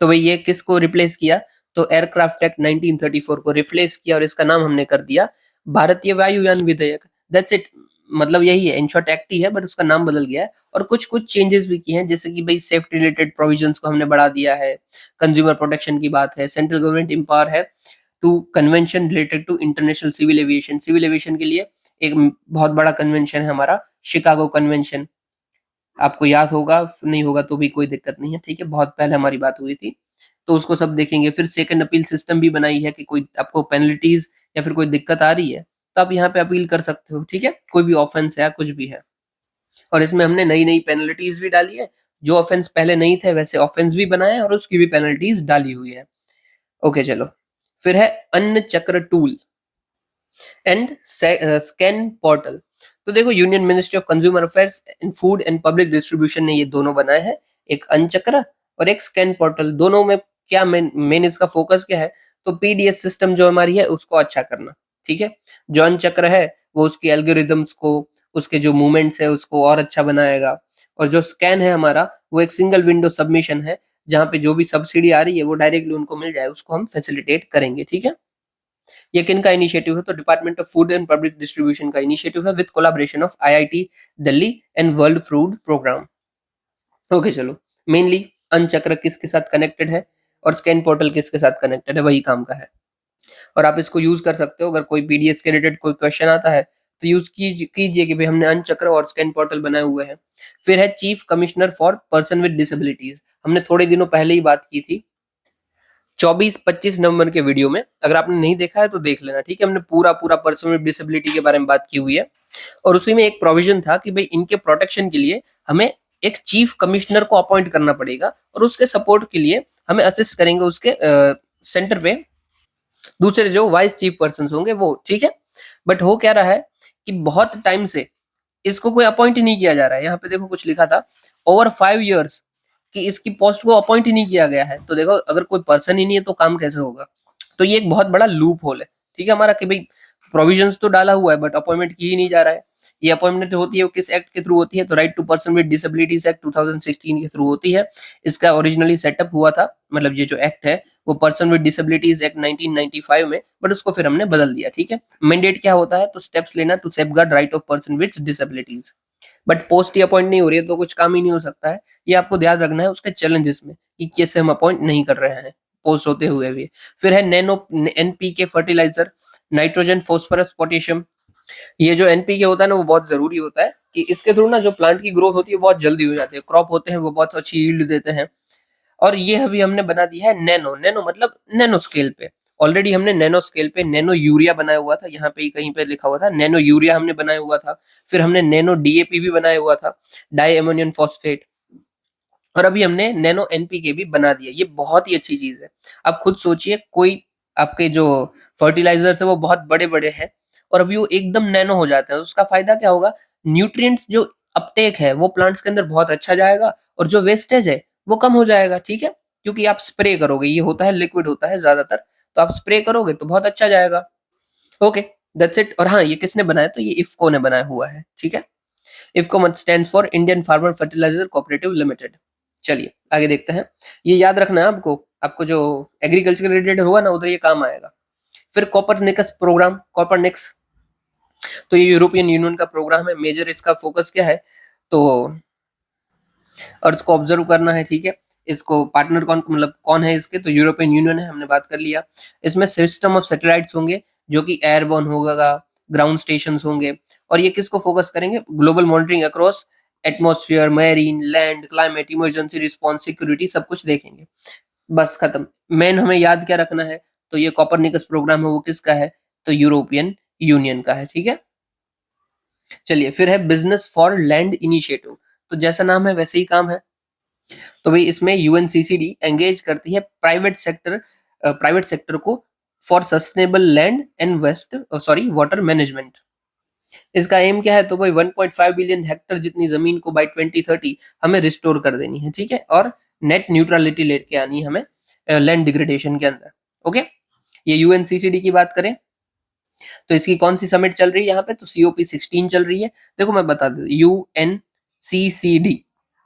तो भाई ये किसको रिप्लेस किया? तो एयरक्राफ्ट एक्ट 1934 को रिप्लेस किया और इसका नाम हमने कर दिया भारतीय वायुयान विधेयक। दैट्स इट, मतलब यही है, इन शॉर्ट एक्ट ही है बट उसका नाम बदल गया है। और कुछ कुछ चेंजेस भी किए हैं, जैसे कि भाई सेफ्टी रिलेटेड प्रोविजंस को हमने बढ़ा दिया है, कंज्यूमर प्रोटेक्शन की बात है, सेंट्रल गवर्नमेंट एम्पावर है to convention related to international civil aviation. Civil aviation के लिए एक बहुत बड़ा कन्वेंशन है हमारा, शिकागो कन्वेंशन। आपको याद होगा, नहीं होगा तो भी कोई दिक्कत नहीं है, ठीक है, बहुत पहले हमारी बात हुई थी। तो उसको सब देखेंगे। फिर सेकंड अपील सिस्टम भी बनाई है कि कोई आपको पेनल्टीज या फिर कोई दिक्कत आ रही है तो आप यहाँ पे अपील कर सकते हो, ठीक है, कोई भी ऑफेंस है या कुछ भी है। और इसमें हमने नई नई पेनल्टीज भी डाली है, जो ऑफेंस पहले नहीं थे वैसे ऑफेंस भी बनाए और उसकी भी पेनल्टीज डाली हुई है। ओके चलो, फिर है अन्न चक्र टूल एंड स्कैन पोर्टल। तो देखो union ministry of consumer affairs and food and public distribution ने ये दोनों बनाए हैं, एक अन्न चक्र और एक स्कैन पोर्टल। दोनों में क्या मेन इसका फोकस क्या है? तो पीडीएस सिस्टम जो हमारी है उसको अच्छा करना, ठीक है। जो अन्न चक्र है वो उसके एल्गोरिदम्स को, उसके जो मूवमेंट्स है उसको और अच्छा बनाएगा। और जो स्कैन है हमारा वो एक सिंगल विंडो सबमिशन है, जहाँ पे जो भी सब्सिडी आ रही है वो डायरेक्टली उनको मिल जाए, उसको हम फैसिलिटेट करेंगे, ठीक है। ये किनका इनिशिएटिव है? तो department of food and public distribution का इनिशिएटिव है with collaboration of IIT Delhi and world food programme. Okay चलो, मेनली अन्न चक्र किसके साथ कनेक्टेड है और स्कैन पोर्टल किसके साथ कनेक्टेड है, वही काम का है। और आप इसको यूज कर सकते हो अगर कोई पीडीएस के रिलेटेड कोई क्वेश्चन आता है तो यूज कीजिए कि भाई हमने अन्न चक्र और स्कैन पोर्टल बनाए हुए हैं। फिर है chief commissioner for person with disabilities. हमने थोड़े दिनों पहले ही बात की थी 24-25 नवंबर के वीडियो में, अगर आपने नहीं देखा है तो देख लेना, ठीक है। हमने पूरा पूरा पर्सन विद डिसेबिलिटी के बारे में बात की हुई है। और उसी में एक प्रोविजन था कि भाई इनके प्रोटेक्शन के लिए हमें एक चीफ कमिश्नर को अपॉइंट करना पड़ेगा और उसके सपोर्ट के लिए हमें असिस्ट करेंगे उसके सेंटर पे दूसरे जो वाइस चीफ पर्सन होंगे वो, ठीक है। बट हो क्या रहा है कि बहुत टाइम से इसको कोई अपॉइंट ही नहीं किया जा रहा है। यहाँ पे देखो कुछ लिखा था ओवर 5 years कि इसकी पोस्ट को अपॉइंट ही नहीं किया गया है। तो देखो अगर कोई पर्सन ही नहीं है तो काम कैसे होगा? तो ये एक बहुत बड़ा लूप होल है, ठीक है हमारा, कि भाई प्रोविजंस तो डाला हुआ है बट अपॉइंटमेंट की ही नहीं जा रहा है। ये अपॉइंटमेंट होती है वो किस एक्ट के थ्रू होती है? तो right to person with disabilities act 2016 के थ्रू होती है। इसका ओरिजिनली सेटअप हुआ था, मतलब ये जो एक्ट है वो पर्सन विद डिसेबिलिटीज एक्ट 1995 में, बट उसको फिर हमने बदल दिया, ठीक है। मैंडेट क्या होता है? तो स्टेप्स लेना to safeguard right of person with disabilities. But post ही अपॉइंट नहीं हो रही है तो कुछ काम ही नहीं हो सकता है। ये आपको ध्यान रखना है उसके चैलेंजेस में कि कैसे हम अपॉइंट नहीं कर रहे हैं पोस्ट होते हुए भी। फिर है nano NPK fertiliser, nitrogen phosphorus potassium. ये जो एनपीके होता है ना वो बहुत जरूरी होता है कि इसके थ्रू ना जो प्लांट की ग्रोथ होती है बहुत जल्दी हो जाती है, क्रॉप होते हैं वो बहुत अच्छी यील्ड देते हैं। और ये अभी हमने बना दिया है नैनो, नैनो मतलब नैनो स्केल पे। ऑलरेडी हमने नैनो स्केल पे नैनो यूरिया बनाया हुआ था, यहाँ पे ही कहीं पे लिखा हुआ था नैनो यूरिया हमने बनाया हुआ था। फिर हमने नैनो डीएपी भी बनाया हुआ था, डाई अमोनियम फॉस्फेट। और अभी हमने नैनो एनपीके भी बना दिया। ये बहुत ही अच्छी चीज है। आप खुद सोचिए, कोई आपके जो फर्टिलाइजर्स है वो बहुत बड़े बड़े हैं और अभी वो एकदम नैनो हो जाता है, उसका फायदा क्या होगा? न्यूट्रिएंट्स जो अपटेक है वो प्लांट्स के अंदर बहुत अच्छा जाएगा और जो वेस्टेज है वो कम हो जाएगा, ठीक है। क्योंकि आप स्प्रे करोगे, ये होता है लिक्विड होता है ज्यादातर, तो आप स्प्रे करोगे तो बहुत अच्छा जाएगा। Okay, that's it. और हाँ, ये किसने बनाया, तो ये इफको ने बनाया हुआ है, ठीक है। IFFCO stands for Indian farmer fertiliser cooperative limited. चलिए आगे देखते हैं। ये याद रखना है आपको, आपको जो एग्रीकल्चर रिलेटेड होगा ना उधर ये काम आएगा। फिर कॉपरनिकस प्रोग्राम, कॉपरनिक्स, तो ये यूरोपियन यूनियन का प्रोग्राम है। मेजर इसका फोकस क्या है, तो अर्थ को ऑब्जर्व करना है, ठीक है। इसको पार्टनर कौन, मतलब कौन है इसके, तो यूरोपियन यूनियन है, हमने बात कर लिया। इसमें सिस्टम ऑफ सैटेलाइट्स होंगे जो कि एयरबोर्न होगा, ग्राउंड स्टेशन होंगे। और ये किसको फोकस करेंगे, global monitoring across atmosphere, marine, land, climate, emergency response, security, सब कुछ देखेंगे। बस खत्म। मेन हमें याद क्या रखना है, तो ये कॉपरनिकस प्रोग्राम है वो किसका है, तो यूरोपियन यूनियन का है, ठीक है। चलिए फिर है बिजनेस फॉर लैंड इनिशिएटिव, तो जैसा नाम है वैसे ही काम है। तो भाई इसमें यूएनसीसीडी एंगेज करती है प्राइवेट सेक्टर को for sustainable land and water management. इसका एम क्या है, तो भाई 1.5 बिलियन हेक्टर जितनी जमीन को बाय 2030 हमें रिस्टोर कर देनी है, ठीक है। और नेट न्यूट्रलिटी लेके आनी है हमें लैंड डिग्रेडेशन के अंदर। ओके, ये यूएनसीसीडी की बात करें तो इसकी कौन सी समिट चल रही है यहाँ पे, तो COP16 चल रही है। देखो मैं बता दूं, UNCCD,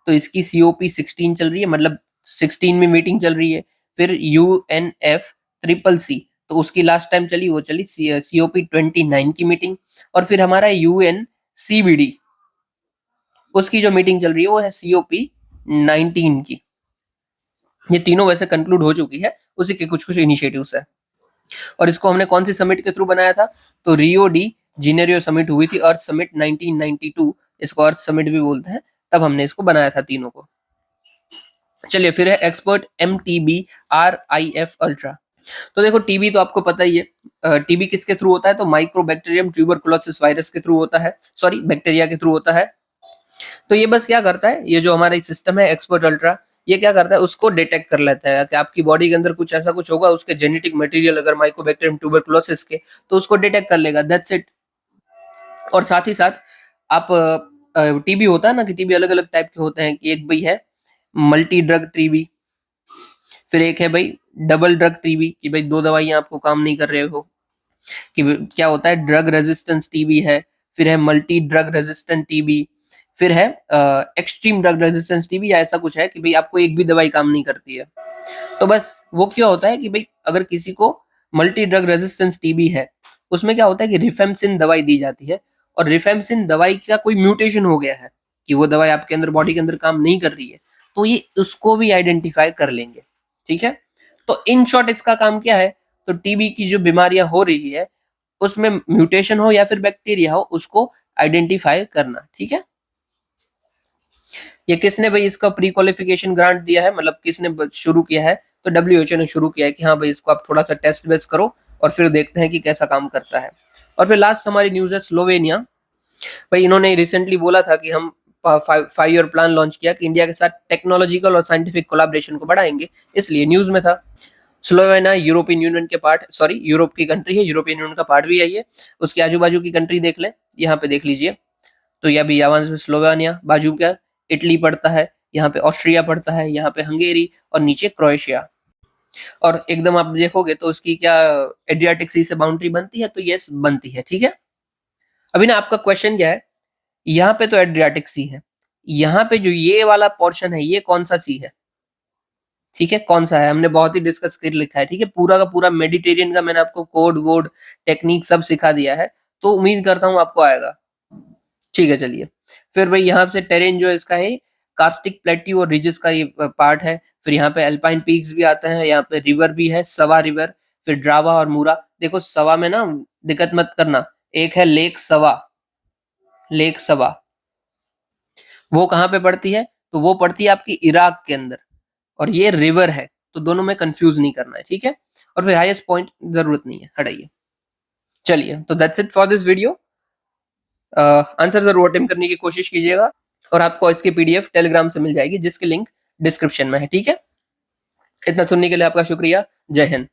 तो इसकी COP16 चल रही है, मतलब 16 में मीटिंग चल रही है। फिर UNFCCC, तो उसकी लास्ट टाइम चली, वो चली COP29 की मीटिंग। और फिर हमारा UNCBD, उसकी जो मीटिंग चल रही है वो है COP19 की। ये तीनों वैसे कंक्लूड हो चुकी है, उसी के कुछ कुछ इनिशिएटिव्स है। और इसको हमने कौन सी समिट के थ्रू बनाया था, तो रियो डी जेनेरियो समिट हुई थी, अर्थ समिट 1992, इसको अर्थ समिट भी बोलते हैं, तब हमने इसको बनाया था तीनों को। चलिए फिर है एक्सपर्ट MTB RIF अल्ट्रा। तो देखो टीबी तो आपको पता ही है, टीबी किसके थ्रू होता है, तो माइक्रोबैक्टीरियम ट्यूबरकुलोसिस वायरस के थ्रू होता है, सॉरी बैक्टीरिया के थ्रू होता है। तो ये बस क्या करता है, ये जो हमारा सिस्टम है एक्सपर्ट अल्ट्रा, ये क्या करता है, उसको डिटेक्ट कर लेता है कि आपकी बॉडी के अंदर कुछ ऐसा कुछ होगा, उसके जेनेटिक मटेरियल अगर माइकोबैक्टीरियम ट्यूबरकुलोसिस के, तो उसको डिटेक्ट कर लेगा, दैट्स इट। और साथ ही साथ आप टीबी होता है ना कि टीबी अलग अलग टाइप के होते हैं, कि एक भाई है मल्टी ड्रग टीबी, फिर एक है भाई डबल ड्रग टीबी, कि भाई दो दवाइयां आपको काम नहीं कर रहे हो, कि क्या होता है ड्रग रेजिस्टेंस टीबी है। फिर है मल्टी ड्रग रेजिस्टेंट टीबी। फिर है एक्सट्रीम ड्रग रेजिस्टेंस टीबी, या ऐसा कुछ है कि भाई आपको एक भी दवाई काम नहीं करती है। तो बस वो क्या होता है कि भाई अगर किसी को मल्टी ड्रग रेजिस्टेंस टीबी है, उसमें क्या होता है कि रिफेम्सिन दवाई दी जाती है, और रिफेम्सिन दवाई का कोई म्यूटेशन हो गया है कि वो दवाई आपके अंदर बॉडी के अंदर काम नहीं कर रही है, तो ये उसको भी आइडेंटिफाई कर लेंगे, ठीक है। तो इन शॉर्ट इसका काम क्या है, तो टीबी की जो बीमारियां हो रही है उसमें म्यूटेशन हो या फिर बैक्टीरिया हो, उसको आइडेंटिफाई करना, ठीक है। ये किसने भाई इसका प्री क्वालिफिकेशन ग्रांट दिया है, मतलब किसने शुरू किया है, तो WHO ने शुरू किया है कि हाँ भाई इसको आप थोड़ा सा टेस्ट बेस करो और फिर देखते हैं कि कैसा काम करता है। और फिर लास्ट हमारी न्यूज है स्लोवेनिया। भाई इन्होंने रिसेंटली बोला था कि हम 5 ईयर प्लान लॉन्च किया कि इंडिया के साथ टेक्नोलॉजिकल और साइंटिफिक कोलैबोरेशन को बढ़ाएंगे, इसलिए न्यूज में था। स्लोवेनिया यूरोपियन यूनियन के यूरोप की कंट्री है, यूरोपियन यूनियन का पार्ट भी है ये। उसके आजू बाजू की कंट्री देख लें, यहाँ पे देख लीजिए, तो यह भी आवाज में स्लोवेनिया, बाजू क्या इटली पड़ता है, यहाँ पे ऑस्ट्रिया पड़ता है, यहाँ पे हंगेरी, और नीचे क्रोएशिया। और एकदम आप देखोगे तो उसकी क्या एड्रियाटिक सी से बाउंड्री बनती है, तो यस बनती है, ठीक है। अभी ना आपका क्वेश्चन क्या है, यहाँ पे तो एड्रियाटिक सी है, यहाँ पे जो ये वाला पोर्शन है ये कौन सा सी है, ठीक है, कौन सा है, हमने बहुत ही डिस्कस कर लिखा है, ठीक है। पूरा का पूरा मेडिटेरियन का मैंने आपको कोड वोड टेक्निक सब सिखा दिया है, तो उम्मीद करता हूँ आपको आएगा, ठीक है। चलिए फिर भाई यहाँ से टेरेन जो इसका है कार्स्टिक प्लेट्यू और रिजेस का ये पार्ट है। फिर यहाँ पे अल्पाइन पीक्स भी आते हैं, यहाँ पे रिवर भी है, सवा रिवर, फिर ड्रावा और मूरा। देखो सवा में ना दिक्कत मत करना, एक है लेक सवा, लेक सवा, वो कहाँ पे पड़ती है, तो वो पड़ती है आपकी इराक के अंदर, और ये रिवर है, तो दोनों में कंफ्यूज नहीं करना है, ठीक है। और फिर हाईएस्ट पॉइंट जरूरत नहीं है, हटाइए। चलिए तो that's it for this video. Answer जरूर अटेम्प्ट करने की कोशिश कीजिएगा, और आपको इसकी PDF टेलीग्राम से मिल जाएगी, जिसकी लिंक डिस्क्रिप्शन में है, ठीक है। इतना सुनने के लिए आपका शुक्रिया। जय हिंद।